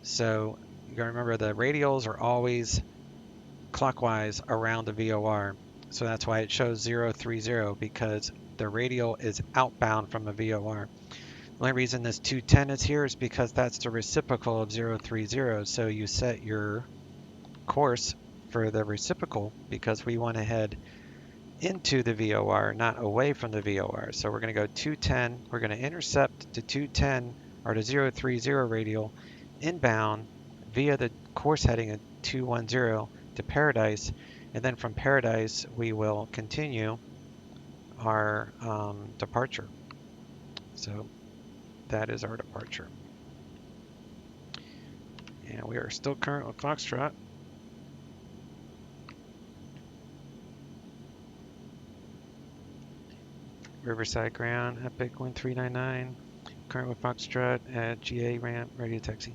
So you got to remember the radials are always clockwise around the VOR. So that's why it shows 030, because the radial is outbound from the VOR. The only reason this 210 is here is because that's the reciprocal of 030. So you set your course for the reciprocal because we want to head into the VOR, not away from the VOR. So we're going to go 210. We're going to intercept the 210 or the 030 radial inbound via the course heading of 210 to Paradise, and then from Paradise we will continue our departure. So that is our departure. And we are still current with Foxtrot. Riverside ground, Epic 1399, current with Foxtrot at GA ramp, ready to taxi.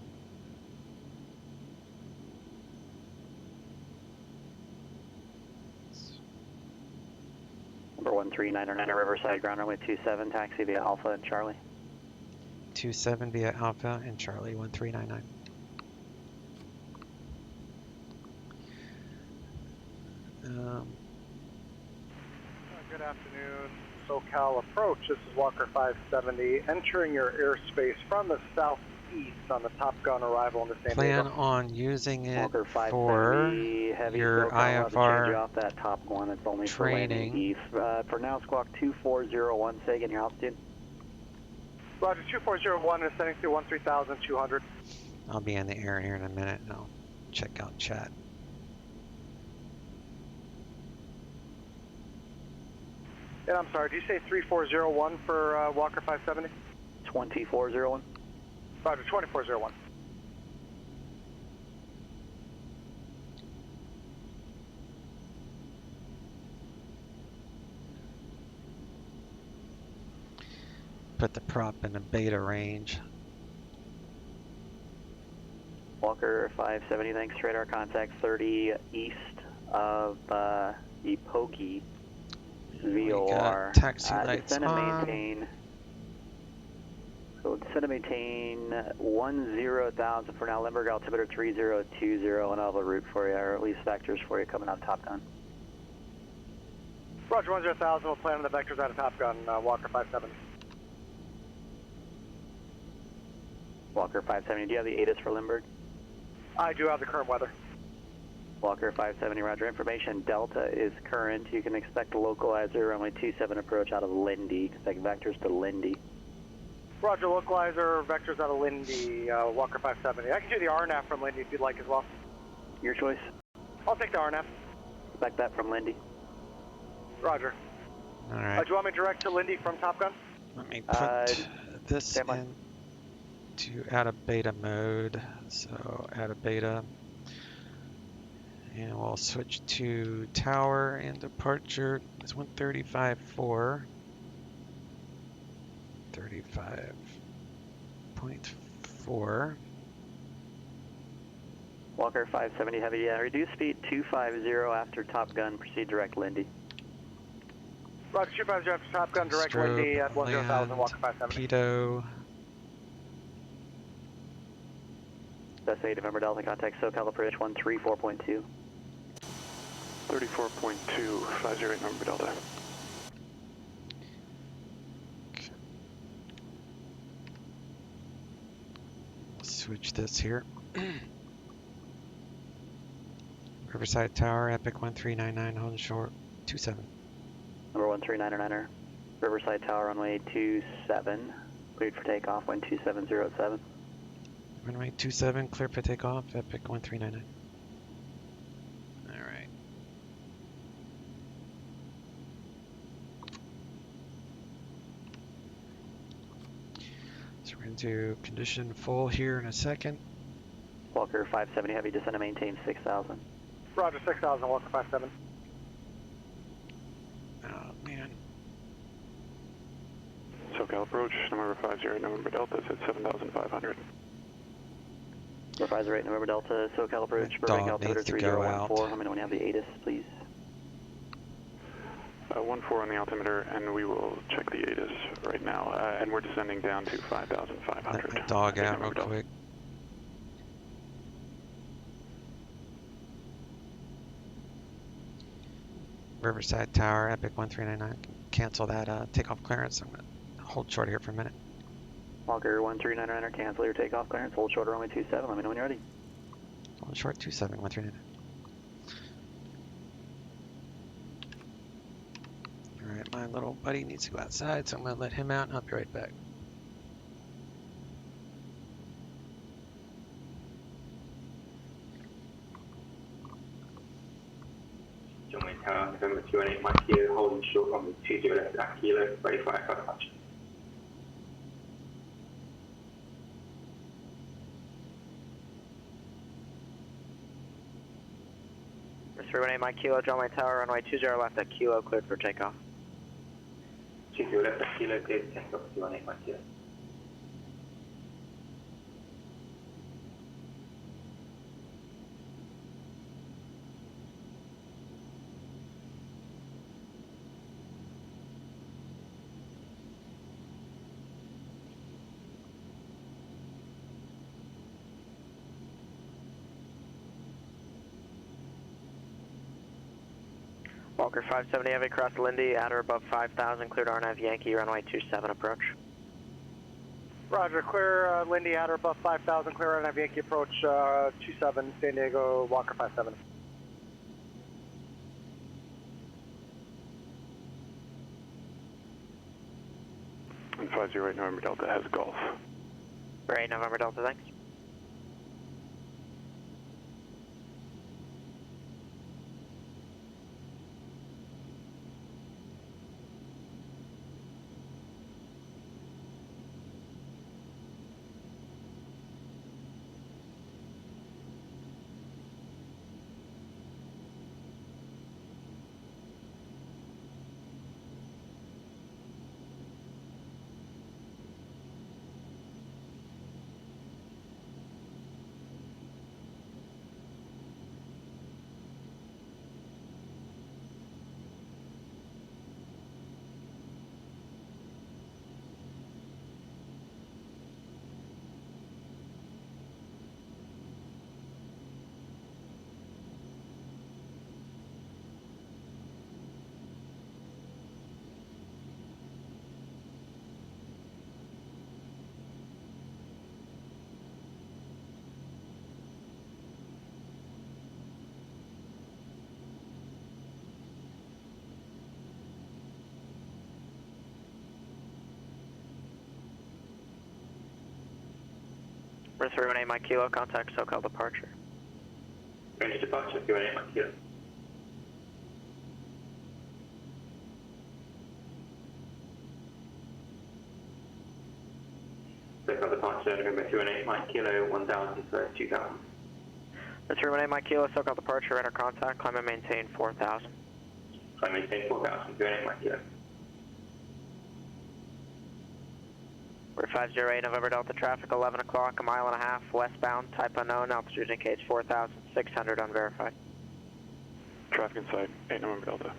Number 1399 Riverside ground, runway 27, taxi via Alpha and Charlie. 27 via Alpha and Charlie 1399. Good afternoon, SoCal approach. This is Walker 570, entering your airspace from the southeast on the Top Gun arrival in the San Diego. Plan on using it Walker for your IFR off that top one. It's only training. For east. For now, squawk 2401. Say again your altitude. Roger, 2401 is sending through 13,200. I'll be in the air here in a minute and I'll check out chat. And I'm sorry, did you say 3401 for Walker 570? 2401. Roger, 2401. Put the prop in a beta range. Walker 570, thanks. Radar contact 30 east of Epoki. VOR. Taxi lights descend on. and maintain. So descend and maintain 10,000 for now. Limburg altimeter 3020, and I'll have a route for you, or at least vectors for you coming out of Top Gun. Roger, 10,000. We'll plan on the vectors out of Top Gun. Walker 570. Walker 570. Do you have the ATIS for Limburg? I do have the current weather. Walker 570, roger. Information, Delta is current. You can expect a localizer, runway 27 approach out of Lindy. Expect vectors to Lindy. Roger, localizer, vectors out of Lindy, Walker 570. I can do the RNAV from Lindy if you'd like as well. Your choice. I'll take the RNAV. Expect that from Lindy. Roger. All right. Do you want me direct to Lindy from Top Gun? Let me put this in to out of beta mode. So out of beta. And we'll switch to tower and departure. It's 135.4. 35.4. Walker 570 Heavy, reduce speed 250 after Top Gun, proceed direct Lindy. Roger 250 after Top Gun, direct Strobe, Lindy at 10,000, land, Walker 570. Pedo. That's 8 November Delta, contact SoCal approach 134.2. 34.2, 508 November Delta. Switch this here. Riverside Tower, Epic 1399, holding short, 27. Number 139er, Riverside Tower, runway 27, cleared for takeoff, wind 270 at 7. Runway 27, clear for takeoff, Epic 1399. Alright. So we're going to do condition full here in a second. Walker 570 Heavy, descend and maintain 6,000. Roger 6,000, Walker 57. Oh, man. SoCal approach, number 508 November Delta, is at 7,500. Number 508 November Delta, SoCal approach, Burbank altimeter 3014. How many when you have the ATIS, please? 14 on the altimeter, and we will check the ATIS right now. And we're descending down to 5,500. Let my dog out real quick. Riverside Tower, Epic 1399. Cancel that takeoff clearance. I'm going to hold short here for a minute. Walker 1399, cancel your takeoff clearance. Hold short runway 27. Let me know when you're ready. Hold short 27, 139. Alright, my little buddy needs to go outside, so I'm going to let him out and I'll be right back. November 218 Mike Kilo, holding short runway 20 left at Kilo, ready for aircraft departure. Riverside 318 Mike Kilo, John Wayne Tower, runway 20 left at Kilo, cleared for takeoff. 20 left at Kilo, cleared for takeoff, 218 Mike Kilo. Walker 570 Heavy, cross Lindy, at or above 5,000, cleared RNAV Yankee, runway 27 approach. Roger, clear Lindy at or above 5,000, clear RNAV Yankee approach 27, San Diego, Walker 57. And 508 November Delta has Golf. Great, November Delta, thanks. Riverside 318 Mike Kilo, contact SoCal departure. Range departure, 318 Mike Kilo. SoCal departure, November 218 Mike Kilo, 1,000 for 2,000. Riverside 318 Mike Kilo, SoCal departure, radar contact, climb and maintain 4,000. Climb and maintain 4,000, 318 Mike Kilo. We're 508 November Delta traffic, 11 o'clock, a mile and a half, westbound, type unknown, altitude indicates 4,600, unverified. Traffic in sight, 8 November Delta.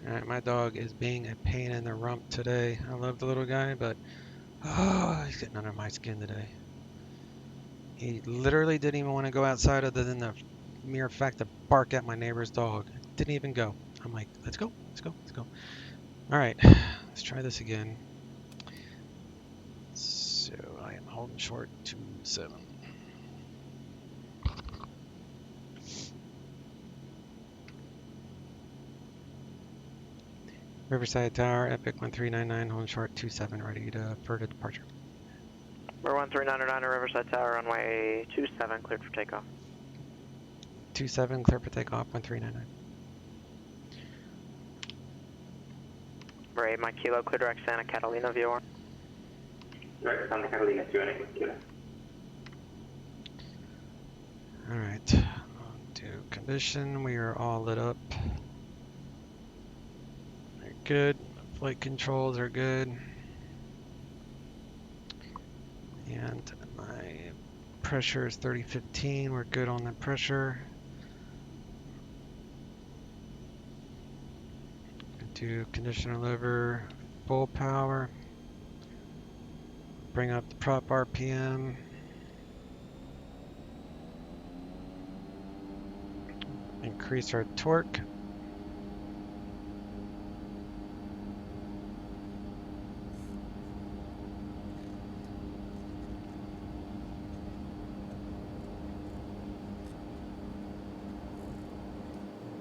Alright, my dog is being a pain in the rump today. I love the little guy, but he's getting under my skin today. He literally didn't even want to go outside other than the mere fact to bark at my neighbor's dog. Didn't even go. I'm like, let's go, let's go, let's go. Alright, let's try this again. So I am holding short 27. Riverside Tower, Epic 1399, holding short 27, ready to for the departure. We're 1399 Riverside Tower, runway 27, cleared for takeoff. 27, clear for takeoff, 1399. We're 8 Mike Kilo, clear direct Santa Catalina, VOR. Direct Santa Catalina, 218 Kilo. Alright, on to condition, we are all lit up. They're good, flight controls are good. And my pressure is 3015, we're good on the pressure. Do conditioner lever, full power. Bring up the prop RPM. Increase our torque.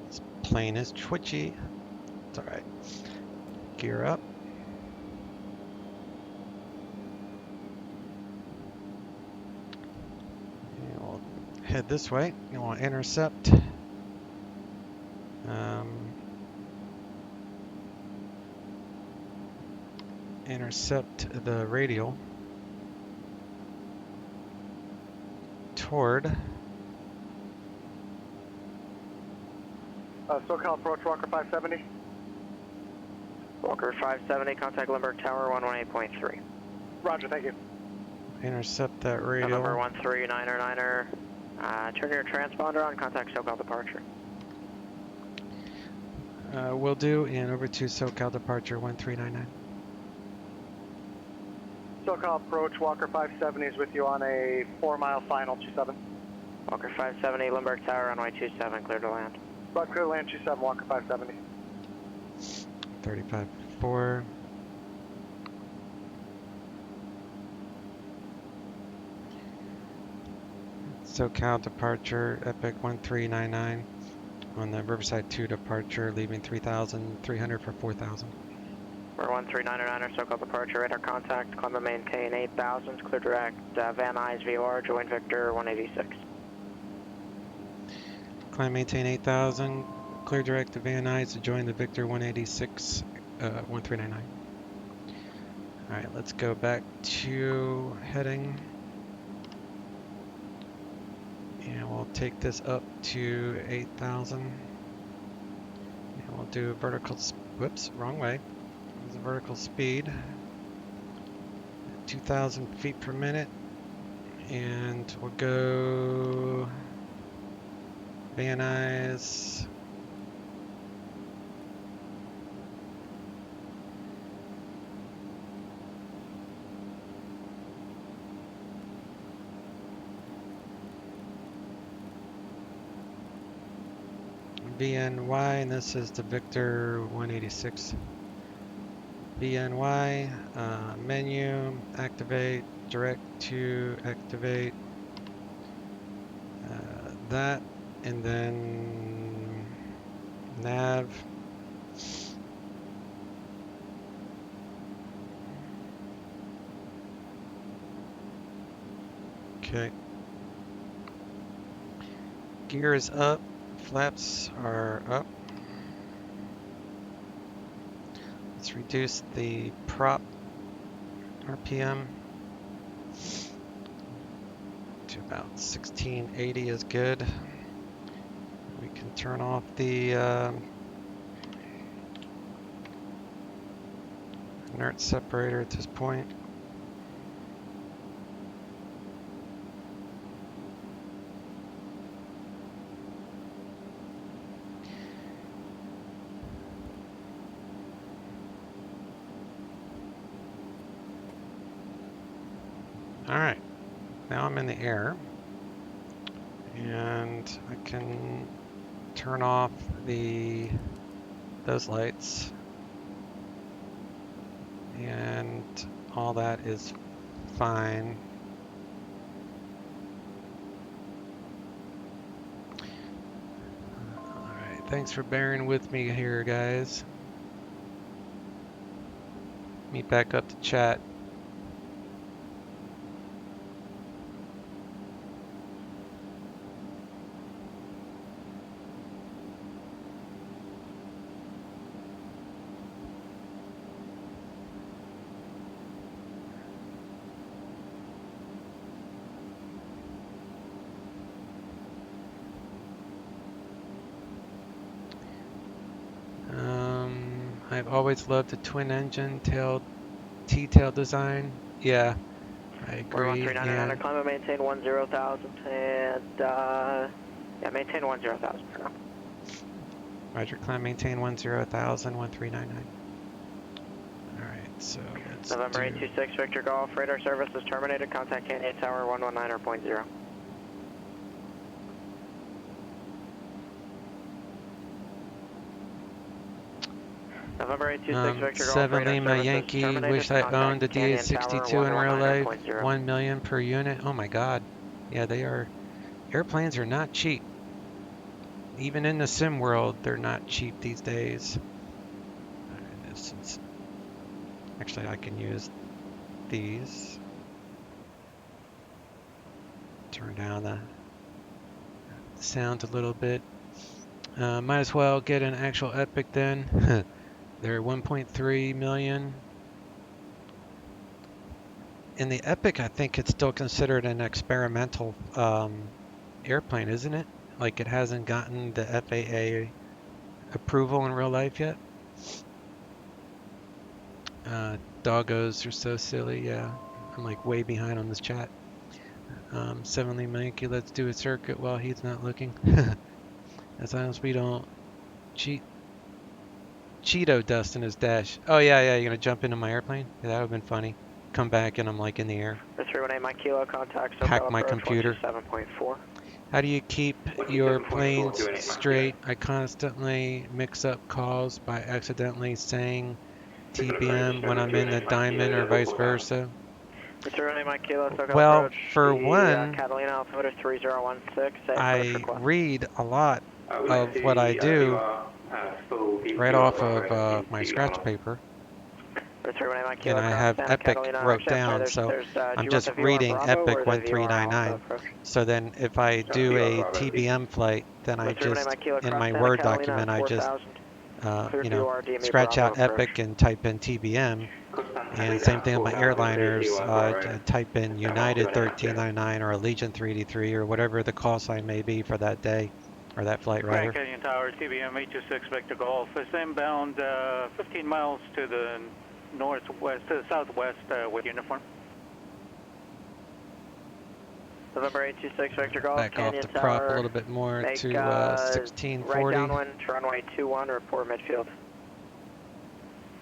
This plane is twitchy. It's alright. Gear up. And we'll head this way. You want to intercept. Intercept the radial toward SoCal approach Walker 570. Walker 570, contact Lindbergh Tower 118.3. Roger, thank you. Intercept that radial. November 1399er, turn your transponder on, contact SoCal departure. Will do, and over to SoCal departure 1399. SoCal approach Walker 570 is with you on a 4-mile final 27. Walker 570, Lindbergh Tower, runway 27, clear to land. Roger, clear to land 27, Walker 570. 35-4. SoCal departure, Epic 1399 on the Riverside 2 departure, leaving 3,300 for 4,000. We're 1399er, SoCal departure, radar contact, climb and maintain 8,000, clear direct, Van Nuys VOR, join Victor 186. Climb maintain 8,000, clear direct to Van Nuys to join the Victor 186, 1399. Alright, let's go back to heading. And we'll take this up to 8,000. And we'll do vertical, whoops, wrong way. There's a vertical speed. 2,000 feet per minute. And we'll go Van Nuys. VNY, and this is the Victor 186. VNY, menu, activate, direct to activate that, and then nav. Okay. Gear is up. Flaps are up. Let's reduce the prop RPM to about 1680 is good. We can turn off the inert separator at this point. Alright, now I'm in the air, and I can turn off those lights, and all that is fine. Alright, thanks for bearing with me here, guys. Meet back up to chat. I've always loved the twin engine T-tail design. Yeah, I agree. We're 1399, climb and maintain 10,000, and yeah, maintain 10,000 for now. Roger, climb, maintain 10,000, 1399. Alright, so let's November 826, Victor Golf, radar service is terminated, contact K8 Tower 119.0. November 826, Victor Golf, 7 radar Lima service Yankee, is terminated, wish I owned a Canyon DH-62 Tower in real life, 119.0. 1 million per unit. Oh my god. Yeah, they are. Airplanes are not cheap. Even in the sim world, they're not cheap these days. This is, actually, I can use these. Turn down the sound a little bit. Might as well get an actual Epic then. They're 1.3 million. In the Epic, I think it's still considered an experimental airplane, isn't it? Like it hasn't gotten the FAA approval in real life yet. Doggos are so silly, yeah. I'm like way behind on this chat. 7 Lima Yankee, let's do a circuit while he's not looking. As long as we don't Cheeto dust in his dash. Oh yeah, you're gonna jump into my airplane? Yeah, that would have been funny. Come back and I'm like in the air. 318 Mike Kilo, contact Hack my computer. 7.4. How do you keep your planes straight? I constantly mix up calls by accidentally saying TBM when I'm in the diamond or vice versa. Well, for one, Catalina altimeter 3016. I read a lot of what I do right off of my scratch paper. And I have Epic wrote down, so I'm just reading Epic 1399. So then if I do a TBM flight, then I just, in my Word document, I just, scratch out Epic and type in TBM. And same thing with my airliners, I type in United 1399 or Allegiant 383 or whatever the call sign may be for that day, or that flight rather. Grand Canyon Tower, TBM 826 Victor Golf. It's inbound 15 miles to the northwest, to the southwest with uniform. November 826 Victor Golf. Back Canyon off the Tower, prop a little bit more make, to 1640. Right downwind, runway 21, report midfield.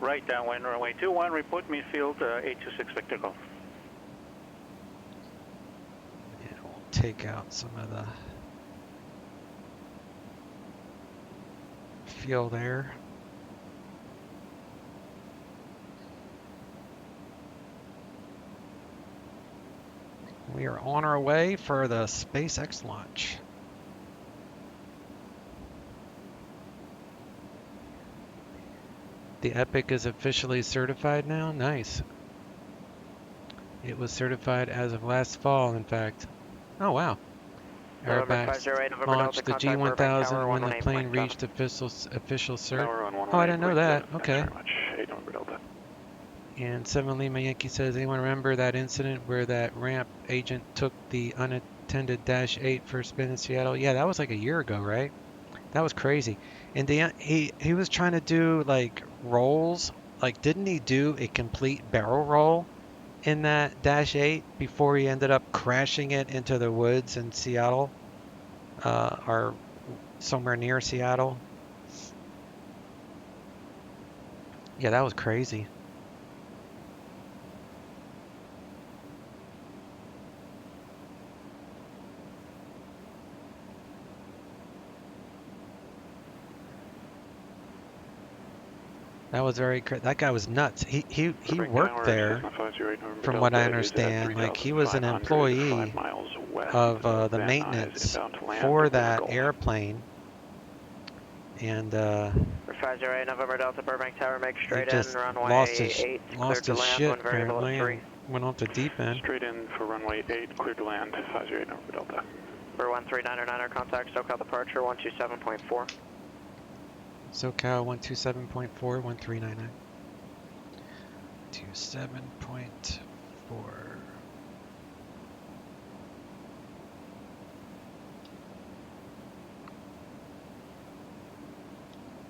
Right downwind, runway 21, report midfield 826 Victor Golf. And we'll take out some of the fuel there. We are on our way for the SpaceX launch. The Epic is officially certified now. Nice. It was certified as of last fall, in fact. Oh, wow. Airbags launched the G1000 when the plane reached official cert. Oh, I didn't know that. Okay. And 7 Lima Yankee says, anyone remember that incident where that ramp agent took the unattended Dash 8 for a spin in Seattle? Yeah, that was like a year ago, right? That was crazy. And he was trying to do like rolls. Like, didn't he do a complete barrel roll in that Dash 8 before he ended up crashing it into the woods in Seattle? Or somewhere near Seattle? Yeah, that was crazy. That was that guy was nuts. He worked there, from what I understand. Like, he was an employee of the maintenance for that airplane, and 508 November Delta Burbank Tower, make straight in, runway lost his shit apparently, and went off the deep end. Straight in for runway 8, cleared to land, 508 November Delta. For 1399, contact SoCal departure 127.4. SoCal 127.4, 1399. 27.4.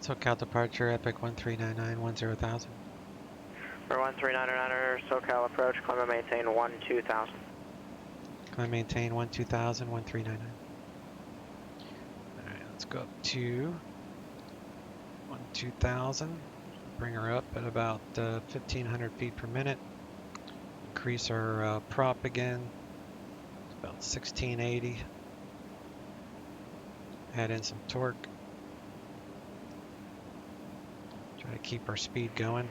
SoCal departure, Epic 1399, 10,000. For 1399, SoCal approach, climb and maintain 12,000. Climb maintain 12,000, 1399. Alright, let's go up to 12,000. Bring her up at about 1,500 feet per minute. Increase our prop again. It's about 1680. Add in some torque. Try to keep our speed going.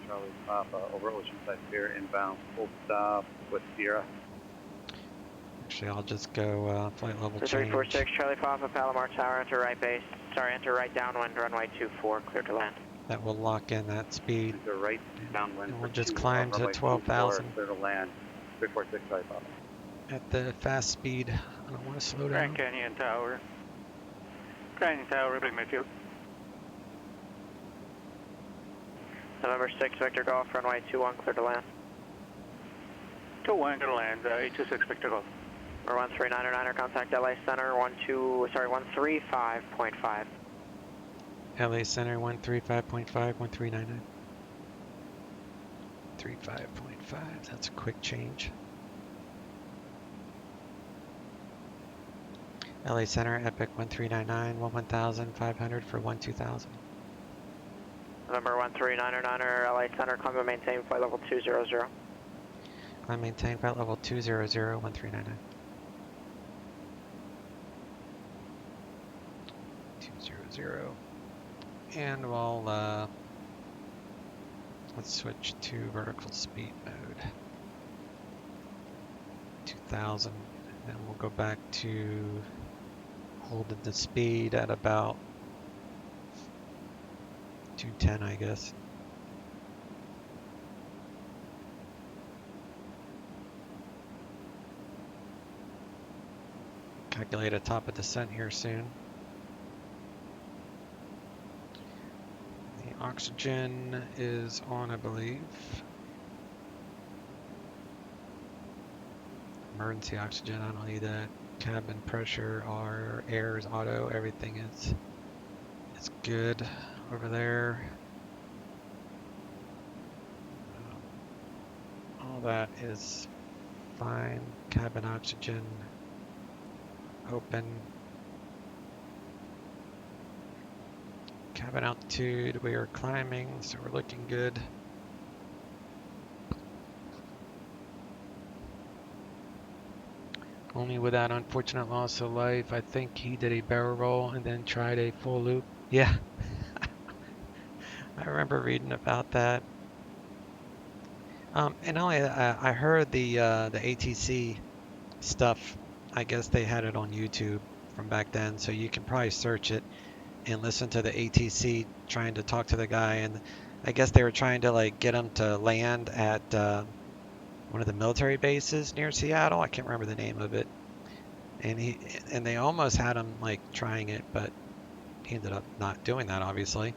Charlie Papa over Oceanside Pier inbound, full stop with Sierra. Actually, I'll just go flight level change. 346 Charlie Papa, Palomar Tower, enter right base. Sorry, enter right downwind, runway 24, clear to land. That will lock in that speed. Enter right downwind. And we'll just climb to 12,000. Clear to land. 346 Charlie Papa. At the fast speed. I don't want to slow down. Grand Canyon Tower. Canyon Tower, big midfield. November 6 Victor Golf, runway 21, clear to land. 21, clear to land, 826 Victor Golf. Or 1399, contact LA Center 135.5. LA Center 135.5, 1399. 35.5, that's a quick change. LA Center, Epic 1399, 11,500 for 12,000. November 1399, LA Center, climb and maintain flight level 200. Climb maintain flight level 200, 1399. 200. And we'll let's switch to vertical speed mode. 5,000. And we'll go back to holding the speed at about 210, I guess. Calculate a top of descent here soon. The oxygen is on, I believe. Emergency oxygen, I don't need that. Cabin pressure, our air is auto, everything is good over there. All that is fine. Cabin oxygen open. Cabin altitude, we are climbing, so we're looking good. Only with that unfortunate loss of life, I think he did a barrel roll and then tried a full loop. Yeah, I remember reading about that. And only I heard the ATC stuff. I guess they had it on YouTube from back then, so you can probably search it and listen to the ATC trying to talk to the guy. And I guess they were trying to like get him to land at one of the military bases near Seattle. I can't remember the name of it. And they almost had him like trying it, but he ended up not doing that. Obviously,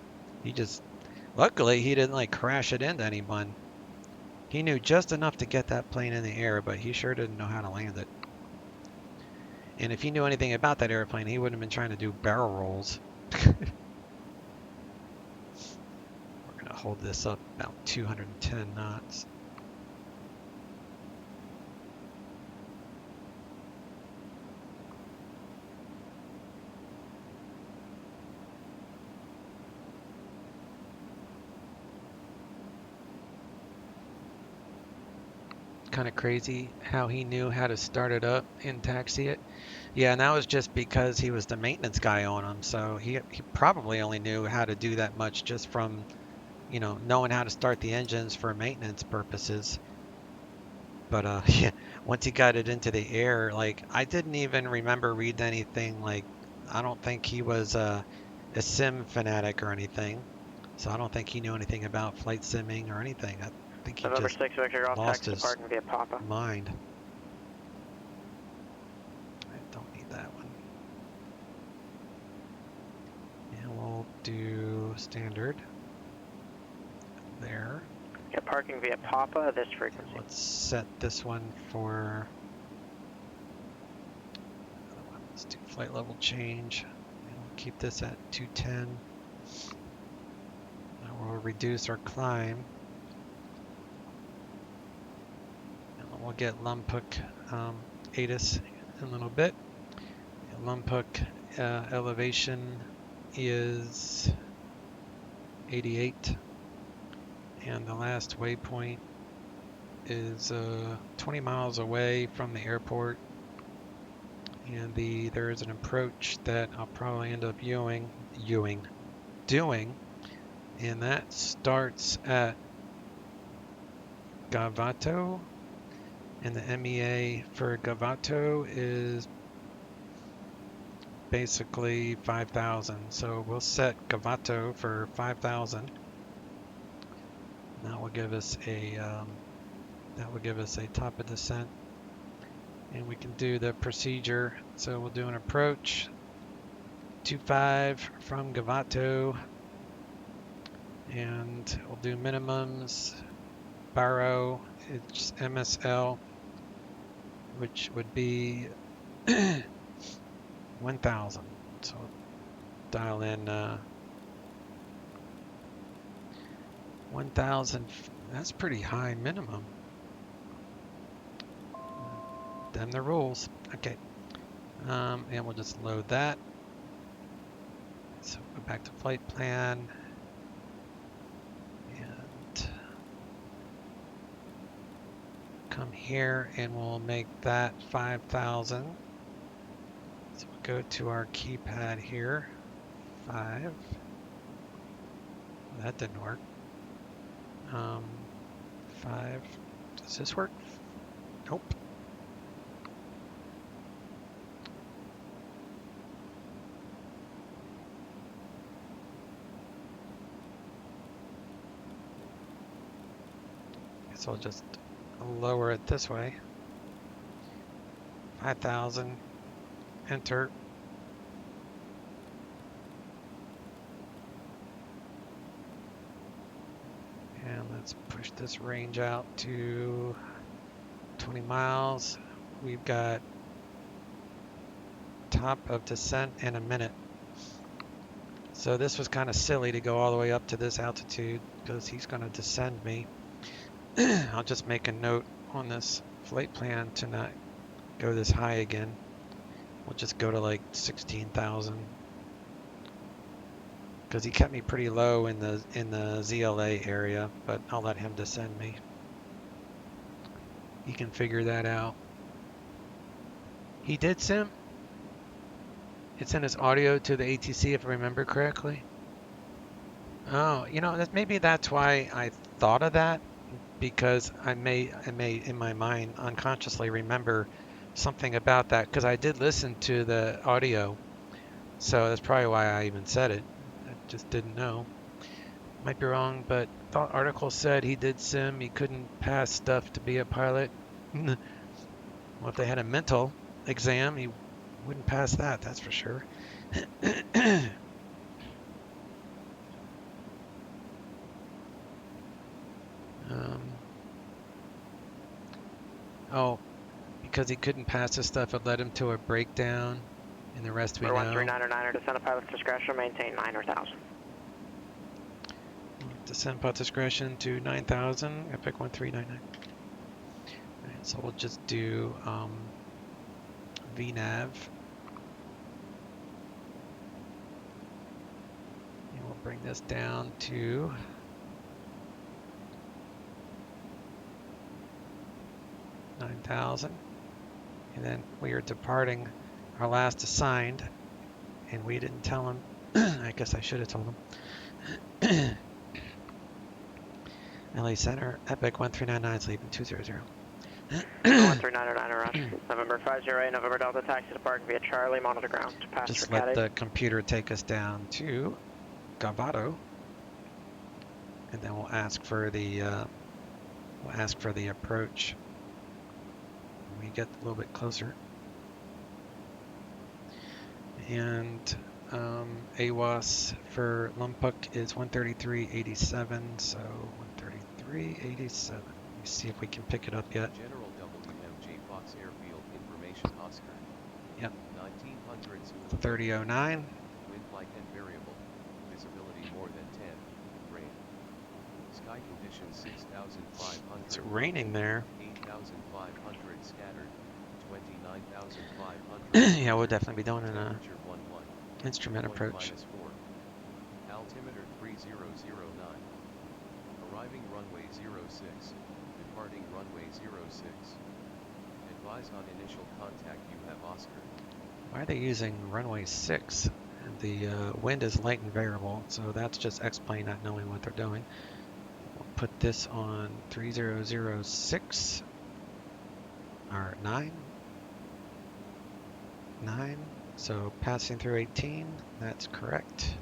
luckily he didn't like crash it into anyone. He knew just enough to get that plane in the air, but he sure didn't know how to land it. And if he knew anything about that airplane, he wouldn't have been trying to do barrel rolls. We're going to hold this up about 210 knots. Kind of crazy how he knew how to start it up and taxi it. Yeah, and that was just because he was the maintenance guy on him, so he probably only knew how to do that much just from, you know, knowing how to start the engines for maintenance purposes. But yeah, once he got it into the air, like I didn't even remember reading anything. Like I don't think he was a sim fanatic or anything, so I don't think he knew anything about flight simming or anything. I think he November just 6 Victor, off lost taxi his parking via Papa. mind. I don't need that one. And we'll do standard there. Yeah, parking via Papa, this frequency. Let's set this one for, let's do flight level change. And we'll keep this at 210. Now we'll reduce our climb. And we'll get Lumpuk ATIS in a little bit. Lumpuk elevation is 88. And the last waypoint is 20 miles away from the airport. And there is an approach that I'll probably end up doing. And that starts at Gavato. And the MEA for Gavato is basically 5,000. So we'll set Gavato for 5,000. That will give us a top of descent, and we can do the procedure. So we'll do an approach 25 from Gavato, and we'll do minimums. Barrow, it's MSL, which would be 1,000. So dial in 1,000, that's pretty high minimum. Them the rules. Okay. And we'll just load that. So go back to flight plan. And come here and we'll make that 5,000. So we'll go to our keypad here. 5. That didn't work. 5. Does this work? Nope. So I'll just lower it this way. 5,000. Enter. And let's push this range out to 20 miles. We've got top of descent in a minute. So this was kind of silly to go all the way up to this altitude because he's going to descend me. I'll just make a note on this flight plan to not go this high again. We'll just go to like 16,000 because he kept me pretty low in the ZLA area, but I'll let him descend me. He can figure that out. He did sim. It's in his audio to the ATC, if I remember correctly. Oh, you know, maybe that's why I thought of that, because I may in my mind unconsciously remember something about that, because I did listen to the audio, so that's probably why I even said it. I just didn't know. Might be wrong, but the article said he did sim. He couldn't pass stuff to be a pilot. Well, if they had a mental exam, he wouldn't pass that, that's for sure. Oh, because he couldn't pass the stuff, it led him to a breakdown, and the rest we know. 1399er, descend at pilot's discretion, maintain 9,000. Descend pilot discretion to 9,000, epic 1399. Alright, so we'll just do VNAV. And we'll bring this down to 9,000. And then we are departing our last assigned, and we didn't tell him. I guess I should have told him. LA Center, Epic 1399 is leaving 200. 1399er, Roger. November 508, November Delta, taxi to park via Charlie, monitor ground. Just let the computer take us down to Gavato, and then we'll ask for the approach when we get a little bit closer. And AWAS for Lumpuk is 133.87, so 133.87. Let me see if we can pick it up yet. General WMJ Fox Airfield Information Oscar. Yep. 1900 3009. Wind light and variable. Visibility more than 10. Rain. Sky conditions 6,500. It's raining there. 8,500 scattered. 29,500. Yeah, we'll definitely be doing an instrument approach. Altimeter 3009. Arriving runway 06. Departing runway 06. Advise on initial contact you have Oscar. Why are they using runway 6? The wind is light and variable, so that's just X-plane not knowing what they're doing. We'll put this on 3006 or 9. 9. So passing through 18, that's correct.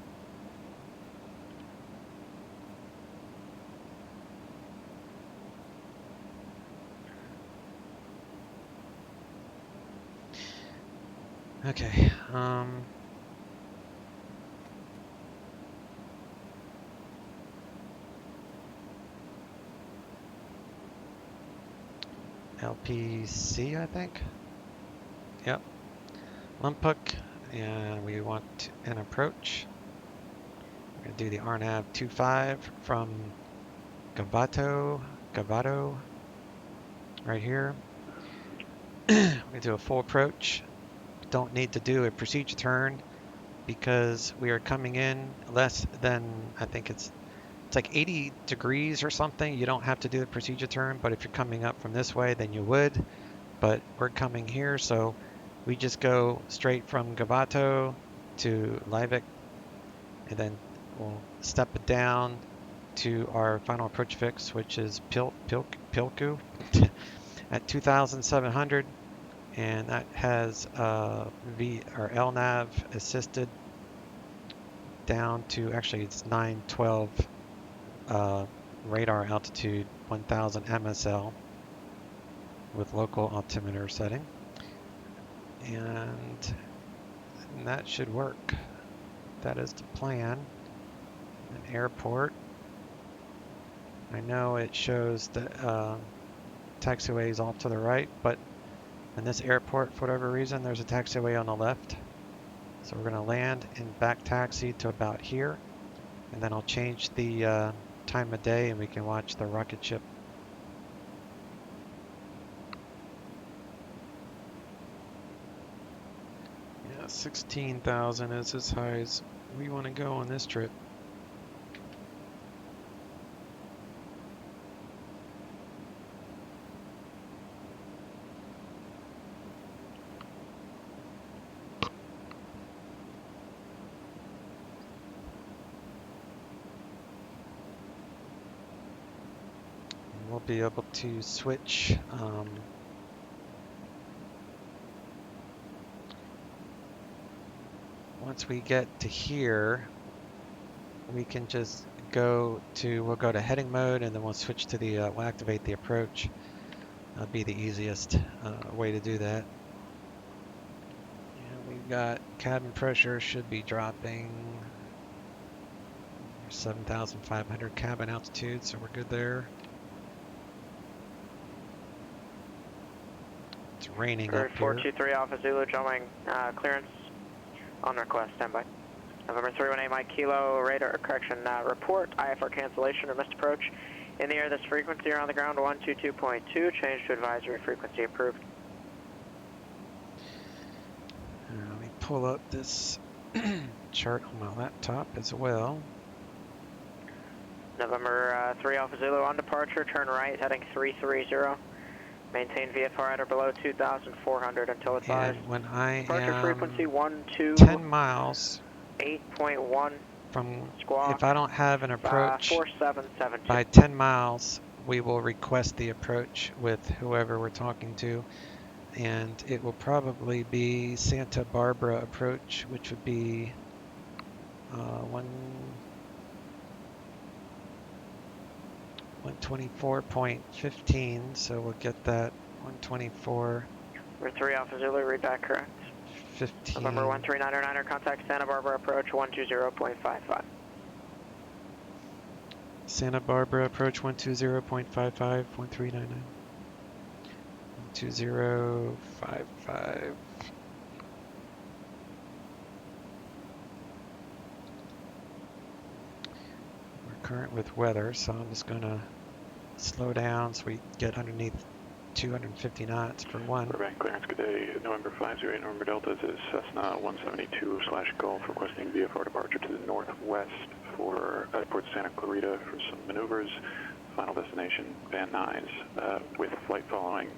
Okay, LPC, I think. Yep. Lumpuk, and we want an approach. We're going to do the RNAV 25 from Gavato, right here. We're going to do a full approach. Don't need to do a procedure turn because we are coming in less than, I think it's like 80 degrees or something. You don't have to do the procedure turn, but if you're coming up from this way, then you would. But we're coming here, so we just go straight from Gavato to Leivik, and then we'll step it down to our final approach fix, which is Pilku at 2,700, and that has LNAV assisted down to, actually it's 912 radar altitude 1000 MSL with local altimeter setting. And that should work. That is the plan. An airport. I know it shows the taxiway is off to the right, but in this airport, for whatever reason, there's a taxiway on the left. So we're going to land and back taxi to about here, and then I'll change the time of day and we can watch the rocket ship. Yeah, 16,000 is as high as we want to go on this trip. We'll be able to switch once we get to here, we can just we'll go to heading mode, and then we'll switch to we'll activate the approach. That'll be the easiest way to do that. And we've got cabin pressure should be dropping 7,500 cabin altitude, so we're good there. It's raining up here. 423 Alpha Zulu, John Wayne, clearance on request, standby. November 318 Mike Kilo, radar, report, IFR cancellation or missed approach. In the air, this frequency or on the ground, 122.2, change to advisory frequency approved. Let me pull up this chart on my laptop as well. November 3 Alpha Zulu on departure, turn right, heading 330. Maintain VFR at or below 2,400 until advised. And when I departure am frequency 10 miles 8.1 from, squawk, if I don't have an approach 4772. by 10 miles, we will request the approach with whoever we're talking to, and it will probably be Santa Barbara approach, which would be 124.15, so we'll get that 124. We're 3 Alpha Zulu, read back correct. 15. November 13909, contact Santa Barbara approach 120.55. Santa Barbara approach 120.55, 1399. 120.55. We're current with weather, so I'm just gonna slow down so we get underneath 250 knots for one. Burbank clearance, good day. November 508 November Delta, this is Cessna 172/Golf requesting VFR departure to the northwest for Port Santa Clarita for some maneuvers. Final destination, Van Nuys, with flight following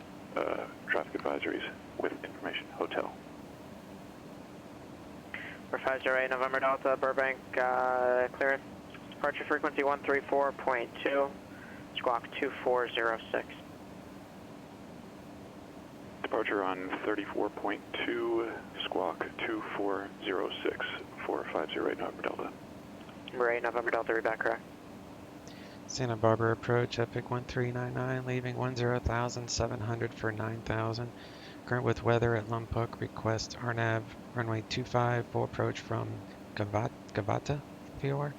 traffic advisories with information hotel. We're 508 November Delta, Burbank clearance. Departure frequency 134.2, squawk 2406. Departure on 34.2, squawk 2406 for 508 November Delta. Number 8 November Delta, read back correct. Santa Barbara approach, Epic 1399, leaving 10,700 for 9,000. Current with weather at Lompoc, request RNAV runway 25, full approach from Gavata, VOR.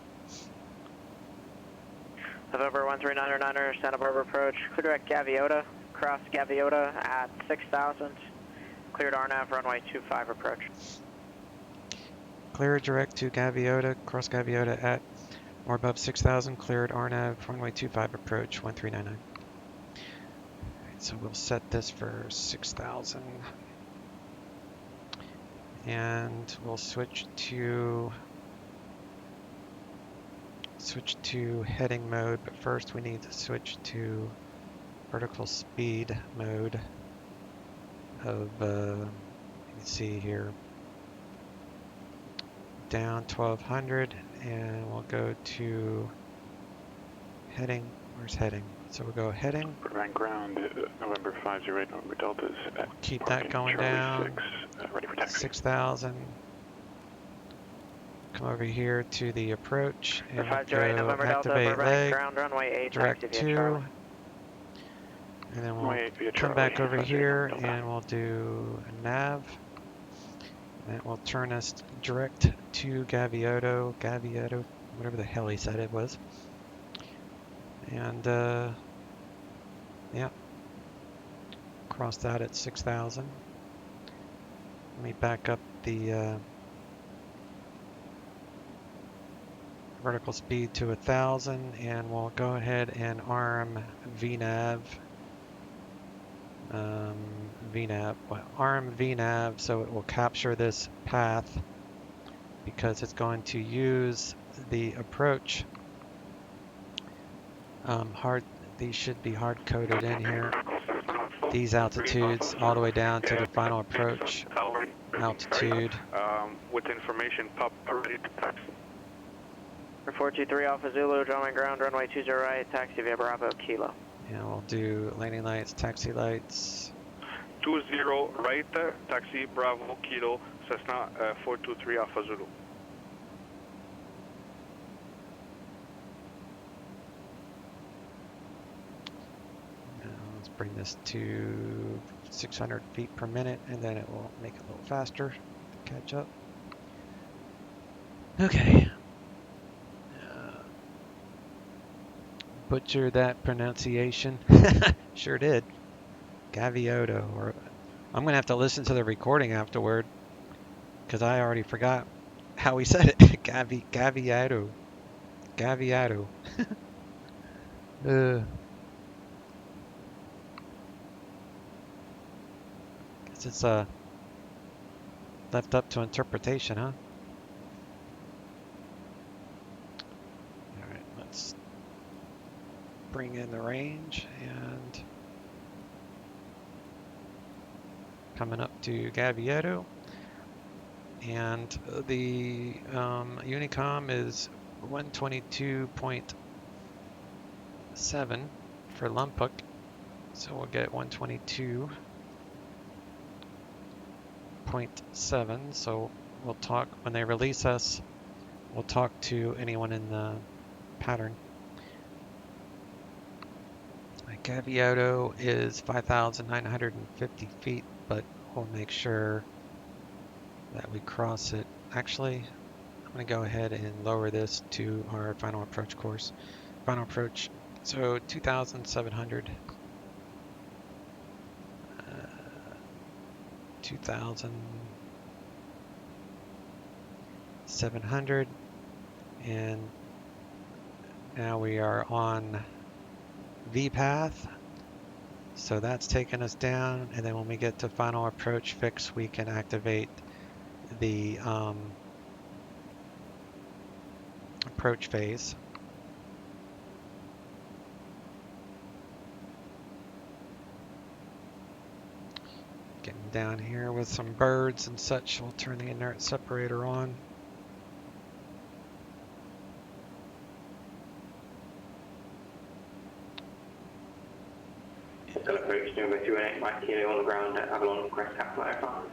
November 13909, Santa Barbara approach, clear direct Gaviota, cross Gaviota at 6,000. Cleared RNAV runway 25 approach. Clear direct to Gaviota, cross Gaviota at or above 6,000, cleared RNAV runway 25 approach 1399. Alright, so we'll set this for 6,000. And we'll switch to heading mode, but first we need to switch to vertical speed mode of let me see here, down 1200, and we'll go to heading. Where's heading? So we'll go heading. Burbank ground, November 508 November Deltas at keep that going Charlie down. 6, ready for taxi. 6,000. Come over here to the approach and we'll 508 go November Delta, activate Burbank, leg, ground runway 8, direct taxi 2, via Charlie. and then we'll Runway 8 via come Charlie, back over 508 here Delta. and we'll do a nav. That will turn us direct to Gaviota, whatever the hell he said it was. And yeah, cross that at 6,000. Let me back up the vertical speed to 1,000 and we'll go ahead and arm VNAV. Arm VNAV so it will capture this path because it's going to use the approach. These should be hard coded in here. These altitudes all the way down to the final approach altitude. With information pop already. 423 Alpha Zulu, drawing ground, runway 20 right, taxi via Bravo, Kilo. And we'll do landing lights, taxi lights. 20 right, taxi Bravo, Kilo, Cessna 423 Alpha Zulu. Now let's bring this to 600 feet per minute and then it will make it a little faster to catch up. Okay. Butcher that pronunciation. Sure did. Gaviota. Or I'm gonna have to listen to the recording afterward because I already forgot how he said it. Gaviota. Gaviota. Guess it's left up to interpretation, huh? All right, let's bring in the range and coming up to Gaviota, and the Unicom is 122.7 for Lompoc, so we'll get 122.7. So we'll talk when they release us. We'll talk to anyone in the pattern. Gaviota is 5,950 feet, but we'll make sure that we cross it. Actually, I'm going to go ahead and lower this to our final approach course. Final approach, so 2,700. 2,700. And now we are on V path, so that's taking us down, and then when we get to final approach fix we can activate the approach phase. Getting down here with some birds and such, we'll turn the inert separator on. Approach number 218 Mike Kilo on the ground at Avalon Crest Capital Aircraft.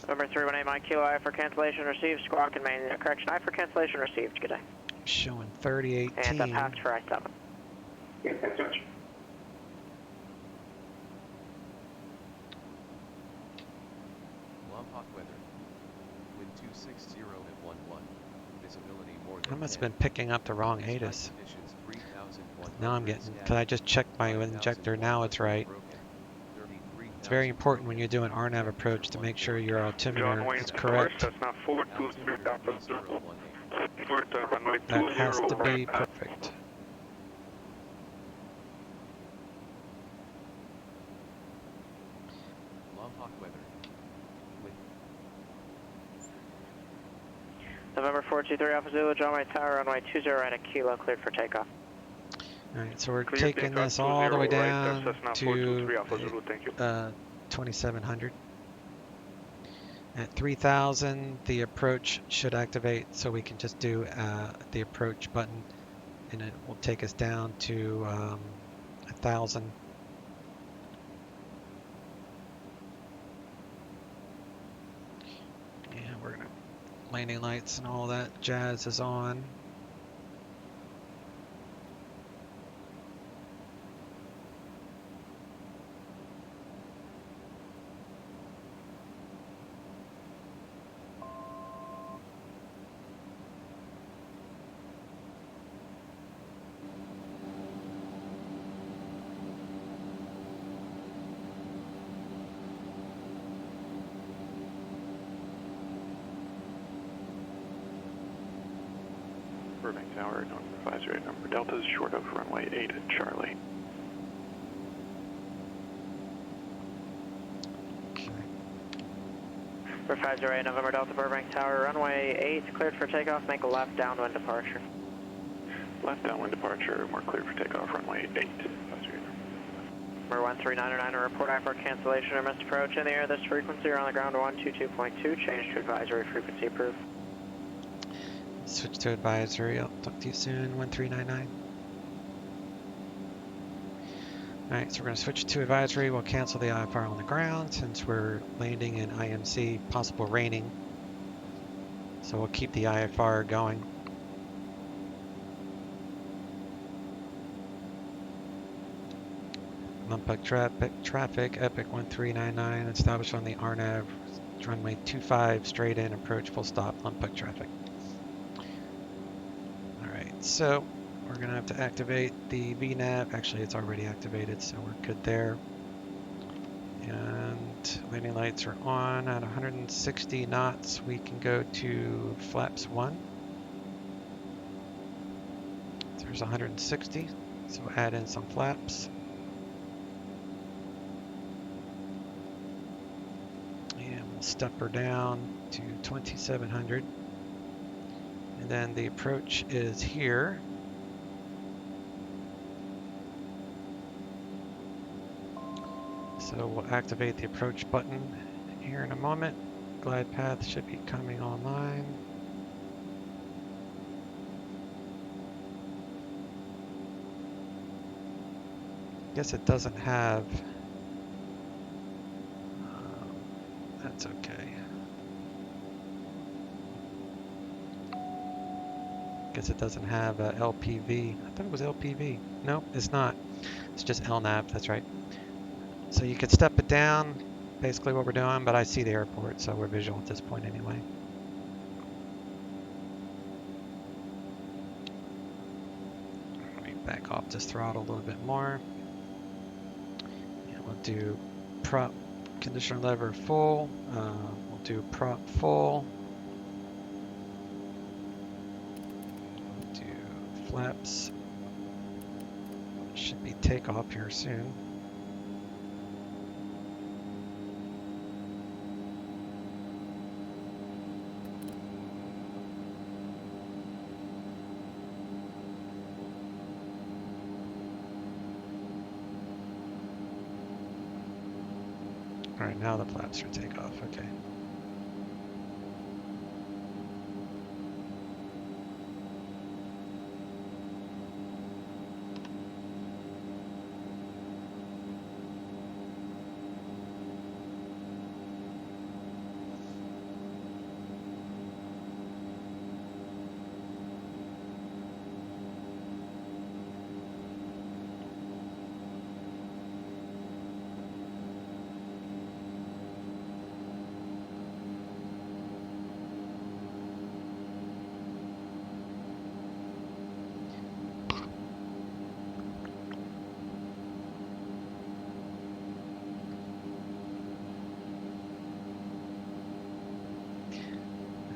Number 318 Mike Kilo, I for cancellation received, squawk and main, correction, I for cancellation received, good day. Showing 3018. And passed for I-7. Yeah, thanks so much. Lompoc weather. Wind 260 at 11. Visibility more than I must have 10. been picking up the wrong ATIS. Now I'm getting, because I just checked my injector, now it's right. It's very important when you're doing RNAV approach to make sure your altimeter is correct. That has to be perfect. Lompoc weather. Wind. November 423 Alpha Zulu, John White Tower, runway 20 right at Kilo, cleared for takeoff. Alright, so we're taking this all the way down to 2,700. At 3,000, the approach should activate, so we can just do the approach button, and it will take us down to 1,000. And we're going to landing lights and all that jazz is on. Burbank Tower, North Advisory number Delta is short of runway 8 at Charlie. Riverside, November Delta, Burbank Tower, runway 8, cleared for takeoff, make a left downwind departure. Left downwind departure, we're cleared for takeoff, runway 8. Number 1399, report IFR cancellation or missed approach in the air. This frequency, you're on the ground 122.2, change to advisory, frequency approved. Switch to advisory. I'll talk to you soon. 1399. Alright, so we're going to switch to advisory. We'll cancel the IFR on the ground since we're landing in IMC, possible raining. So we'll keep the IFR going. Lompoc traffic, Epic 1399, established on the RNAV, runway 25, straight in, approach, full stop, Lompoc traffic. So we're going to have to activate the VNAV. Actually, it's already activated, so we're good there. And landing lights are on at 160 knots. We can go to flaps 1. There's 160, so add in some flaps. And we'll step her down to 2700. And then the approach is here. So we'll activate the approach button here in a moment. Glide path should be coming online. Guess it doesn't have. That's okay. Guess it doesn't have LPV. I thought it was LPV. Nope, it's not. It's just LNAV, that's right. So you could step it down, basically what we're doing, but I see the airport, so we're visual at this point anyway. Let me back off this throttle a little bit more. And we'll do prop conditioner lever full. We'll do prop full. Flaps. Should be takeoff here soon. All right, now the flaps are takeoff. Okay.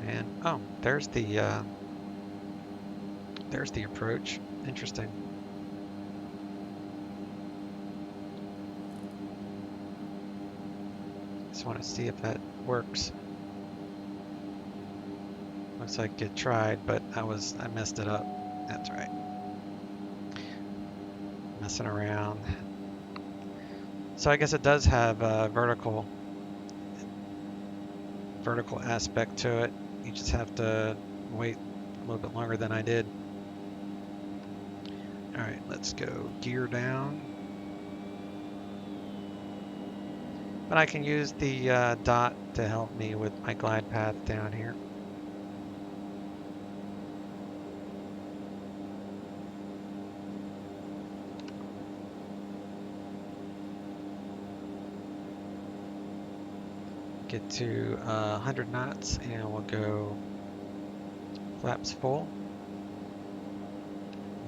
And oh, there's the approach. Interesting. Just want to see if that works. Looks like it tried, but I messed it up. That's right. Messing around. So I guess it does have a vertical aspect to it. You just have to wait a little bit longer than I did. All right, let's go gear down. But I can use the dot to help me with my glide path down here. Get to 100 knots and we'll go flaps full.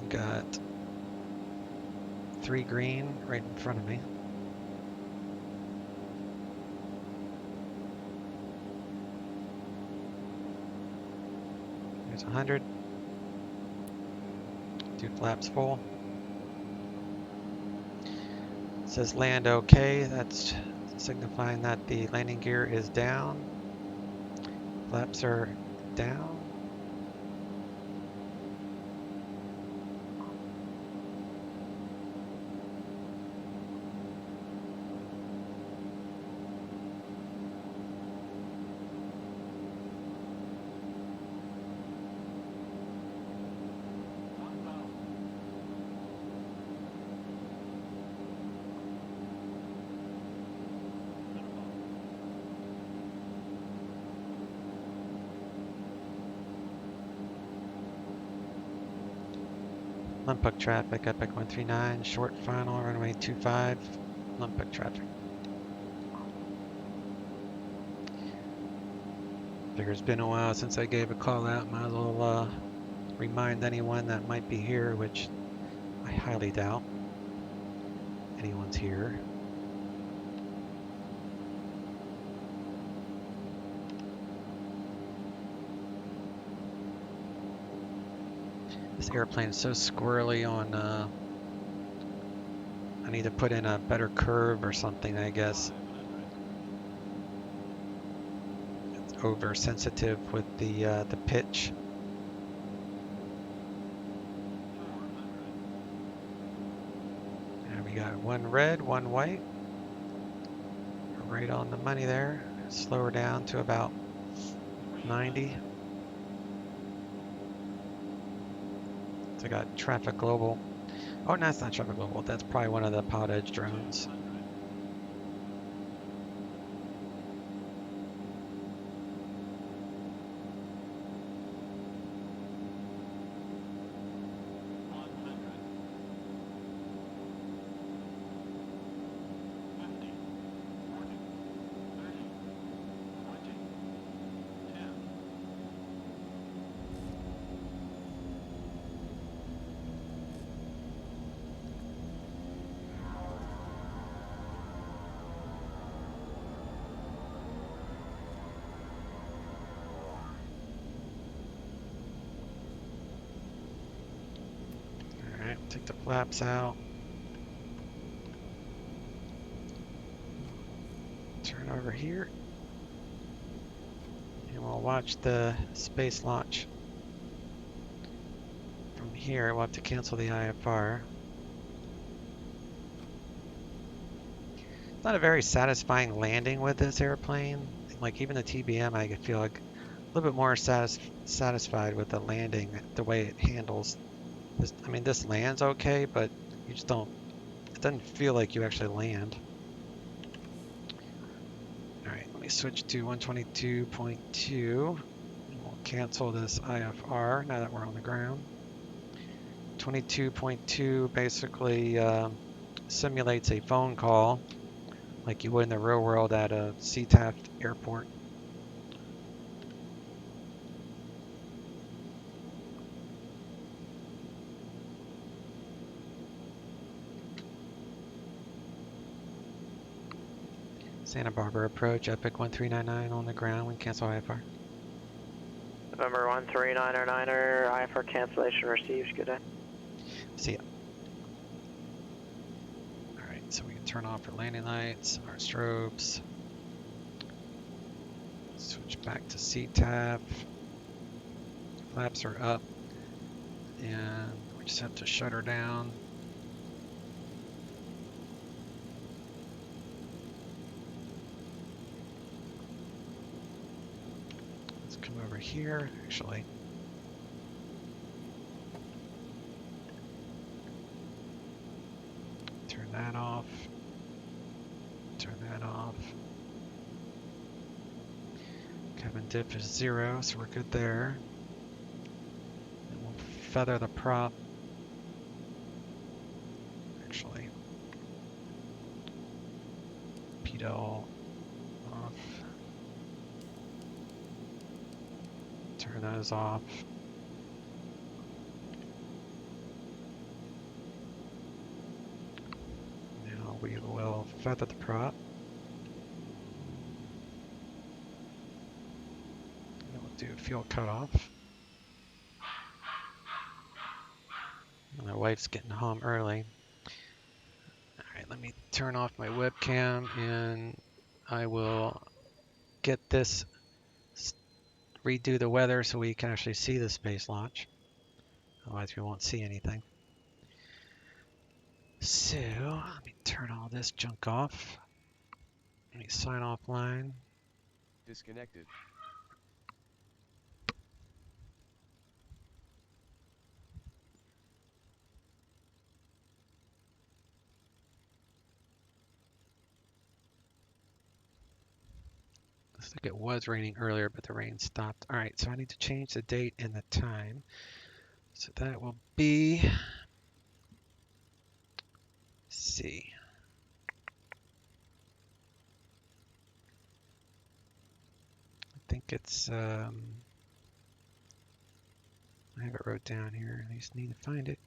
We got 3 green right in front of me. There's 100. Do flaps full. It says land okay. That's signifying that the landing gear is down. Flaps are down. Lumpuck traffic, Epic 139, short final, runway 25, Lumpuck traffic. Figure it's been a while since I gave a call out, might as well remind anyone that might be here, which I highly doubt anyone's here. This airplane is so squirrely on, I need to put in a better curve or something, I guess. It's oversensitive with the pitch. And we got 1 red, 1 white. We're right on the money there. Slow her down to about 90. I got Traffic Global. Oh, no, that's not Traffic Global. That's probably one of the PilotEdge drones. Take the flaps out. Turn over here. And we'll watch the space launch. From here, we'll have to cancel the IFR. It's not a very satisfying landing with this airplane. Like even the TBM, I feel like a little bit more satisfied with the landing, the way it handles. I mean, this lands okay, but you just don't, it doesn't feel like you actually land. Alright, let me switch to 122.2. We'll cancel this IFR now that we're on the ground. 22.2 basically simulates a phone call like you would in the real world at a SeaTaft airport. Santa Barbara approach, Epic 1399 on the ground, we cancel IFR. November 139er, IFR cancellation received, good day. See ya. Alright, so we can turn off our landing lights, our strobes. Switch back to SeaTaft. Flaps are up. And we just have to shut her down. Come over here, actually. Turn that off. Turn that off. Cabin diff is 0, so we're good there. And we'll feather the prop. Actually. Pedal off. Turn those off. Now we will feather the prop. And we'll do fuel cutoff. My wife's getting home early. Alright, let me turn off my webcam and I will get this, redo the weather so we can actually see the space launch. Otherwise we won't see anything. So, let me turn all this junk off. Let me sign offline. Disconnected. Looks like it was raining earlier, but the rain stopped. All right, so I need to change the date and the time. So that will be, let's see. I think it's, I have it wrote down here. I just need to find it.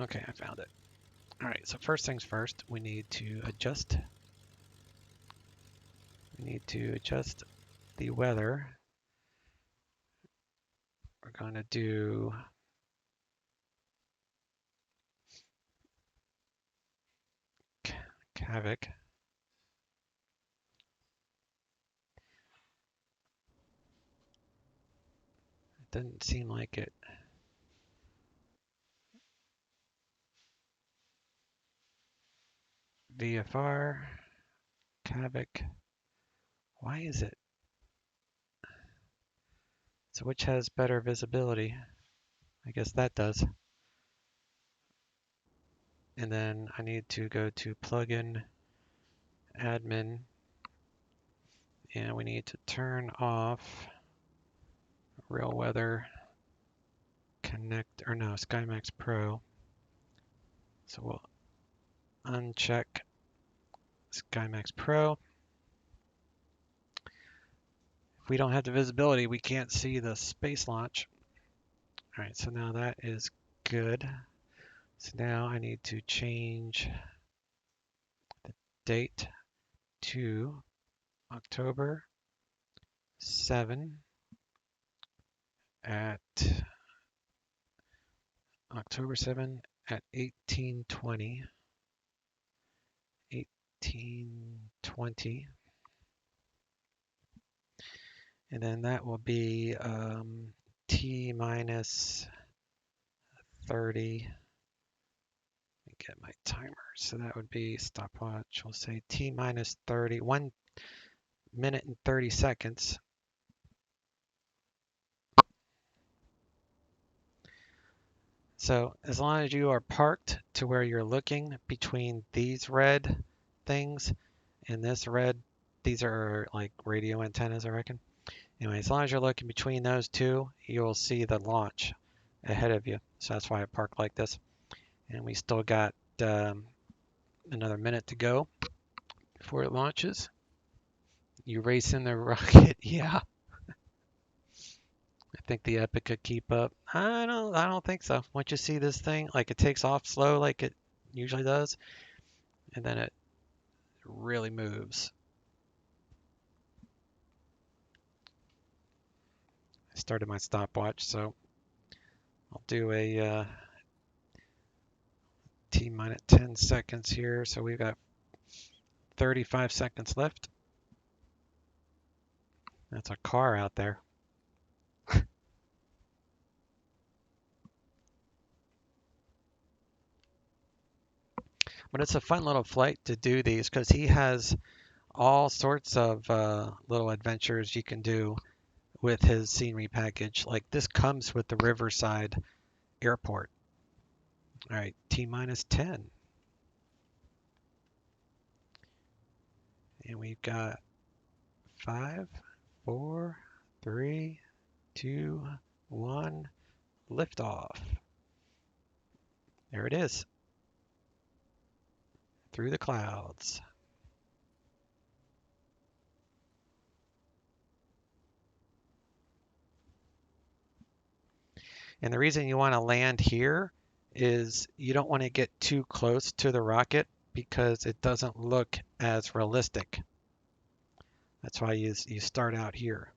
Okay, I found it. All right, so first things first, we need to adjust. We need to adjust the weather. We're going to do Havoc. It doesn't seem like it. VFR, Havoc. Why is it? So which has better visibility? I guess that does. And then I need to go to plugin, admin, and we need to turn off real weather connect, or no, SkyMax Pro. So we'll uncheck SkyMax Pro. If we don't have the visibility, we can't see the space launch. All right, so now that is good. So now I need to change the date to October 7 at October 7 at 1820. 1820. And then that will be T minus 30. Let me get my timer. So that would be stopwatch. We'll say T minus 30. 1 minute and 30 seconds. So as long as you are parked to where you're looking between these red things and this red, these are like radio antennas, I reckon. Anyway, as long as you're looking between those two, you'll see the launch ahead of you. So that's why I parked like this. And we still got another minute to go before it launches. You racing the rocket? Yeah. I think the Epic could keep up. I don't think so. Once you see this thing, like it takes off slow like it usually does, and then it really moves. I started my stopwatch, so I'll do a T minus 10 seconds here. So we've got 35 seconds left. That's a car out there. But it's a fun little flight to do these because he has all sorts of little adventures you can do with his scenery package. Like this comes with the Riverside-Airport. All right, T minus 10. And we've got 5, 4, 3, 2, 1, liftoff. There it is. Through the clouds. And the reason you want to land here is you don't want to get too close to the rocket because it doesn't look as realistic. That's why you start out here.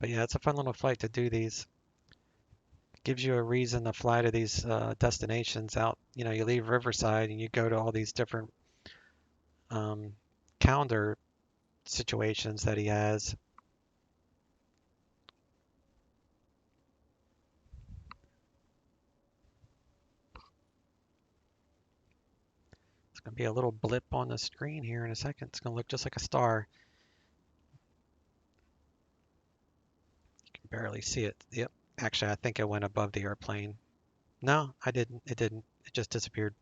But yeah, it's a fun little flight to do these. Gives you a reason to fly to these destinations out. You know, you leave Riverside and you go to all these different calendar situations that he has. It's going to be a little blip on the screen here in a second. It's going to look just like a star. You can barely see it. Yep. Actually, I think it went above the airplane. No, I didn't. It didn't. It just disappeared.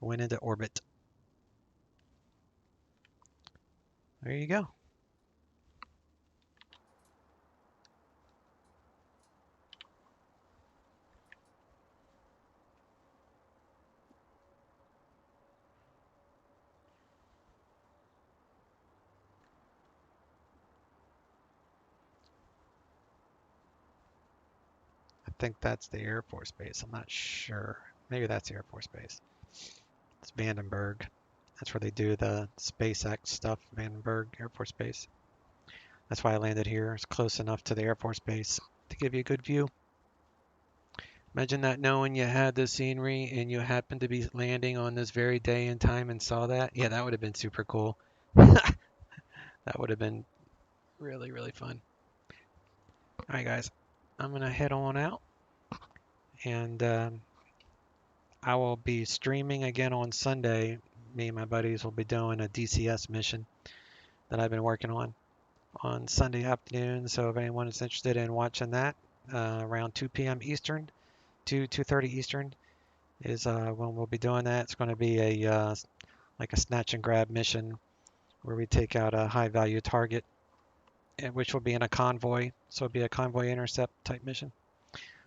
It went into orbit. There you go. I think that's the Air Force Base. I'm not sure. Maybe that's the Air Force Base. It's Vandenberg. That's where they do the SpaceX stuff, Vandenberg Air Force Base. That's why I landed here. It's close enough to the Air Force Base to give you a good view. Imagine that knowing you had the scenery and you happened to be landing on this very day and time and saw that. Yeah, that would have been super cool. That would have been really, really fun. All right, guys. I'm going to head on out. And I will be streaming again on Sunday. Me and my buddies will be doing a DCS mission that I've been working on Sunday afternoon. So if anyone is interested in watching that, around 2 p.m. Eastern, 2:30 Eastern is when we'll be doing that. It's going to be a like a snatch and grab mission where we take out a high value target, which will be in a convoy. So it'll be a convoy intercept type mission.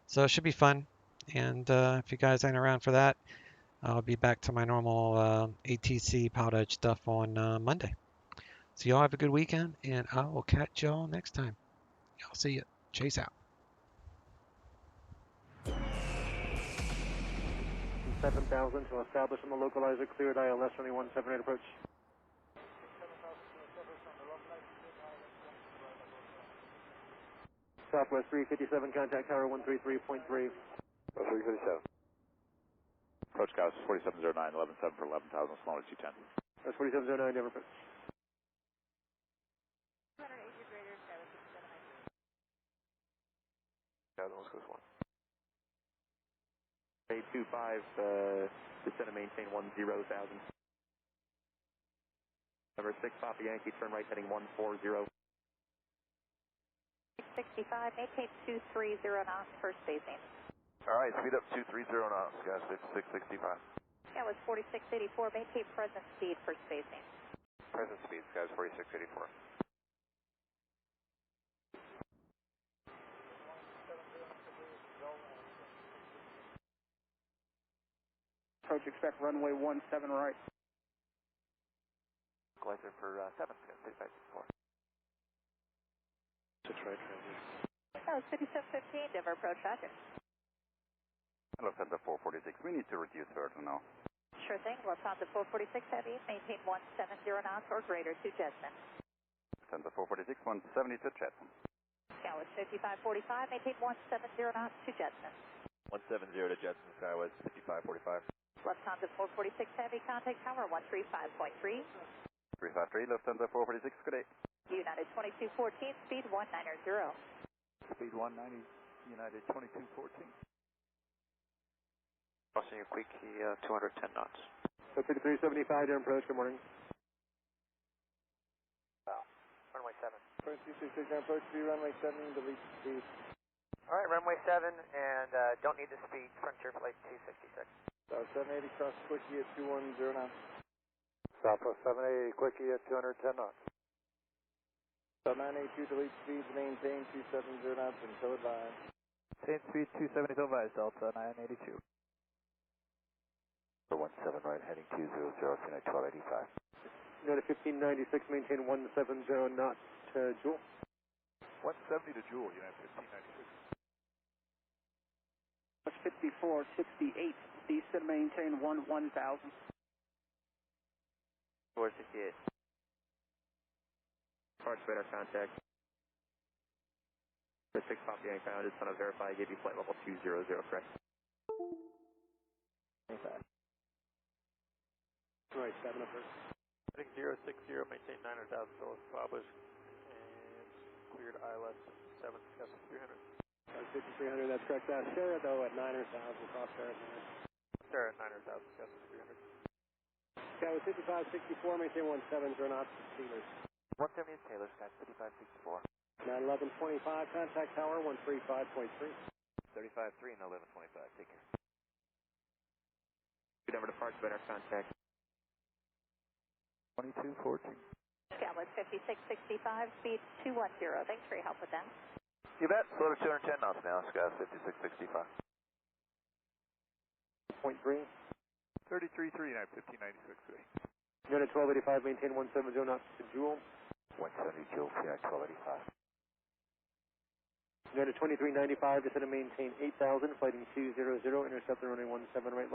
So it should be fun. And if you guys ain't around for that, I'll be back to my normal ATC PilotEdge stuff on Monday. So y'all have a good weekend, and I will catch y'all next time. Y'all see ya. Chase out. 7,000 to establish on the localizer, cleared ILS runway 178 approach. Southwest 357, contact tower 133.3. 357. Approach Gauss 4709, 11.7 for 11,000, small G10. That's 4709, never approach. Let's go 1. 825, descend and maintain 10,000. Number 6, Papa Yankee, turn right heading 140. 65, maintain 230 knots for spacing. All right, speed up 230 knots, guys, 665. That was 4684, maintain present speed for spacing. Present speed, guys, 4684. Approach, expect runway 17 right. Collector for 7, 3564. 6 right, transition. That was 5715, Denver approach, roger. Hello, Center 446. We need to reduce throttle now. Sure thing. Lufthansa 446 Heavy, maintain 170 knots or greater to Jetson. Center 446, 170 to Jetson. Skywest 5545, maintain 170 knots to Jetson. 170 to Jetson, Skywest 5545. Lufthansa 446 Heavy, contact tower 135.3. 353, Lufthansa 446, good day. United 2214, speed 190. Speed 190, United 2214. Crossing your quick key, 210 knots. So 5375, down approach, good morning. Runway 7. Approach 266, down approach 3, runway 7, delete speed. All right, runway 7, and don't need the speed, frontier flight 266. South 780, cross quickie at 210 knots. Southwest 780, quickie at 210 knots. South 982, delete speeds, maintain 270 knots until advised. Maintain speed 270 till advised, Delta 982. 17 right, heading 200, United 1285. United 1596, maintain 170 knots to Jewel. 170 to Jewel, United 1596. 5468, descend maintain 1000. 468. Parts radar contact. The 6 copy and ground, just want to verify I gave you flight level 200, correct? Okay. Right, 7 up first. Heading 060, maintain 900,000 Phillips Cobblers, and cleared ILS 7, Scott 300. 5300, that's correct. Sarah, though, at 900,000, cross Sarah at 9. Sarah at 900,000, Scott 300. Skyway 5564, maintain 170 knots to Steelers. 170 is Taylor, Sky 5564. 91125, contact tower 135.3. 35-3 and 1125, take care. Good number departs, radar contact. 2214. Scotland 5665, speed 210. Thanks for your help with that. You bet. Slow to 210 knots now, Sky 5665. 0.3. 33-3, 1596. Unit 1285, maintain 170 knots to Jewel. 170 Jewel, United 1285. Unit 2395, descend and maintain 8000, flighting 200, intercept the runway 17 right.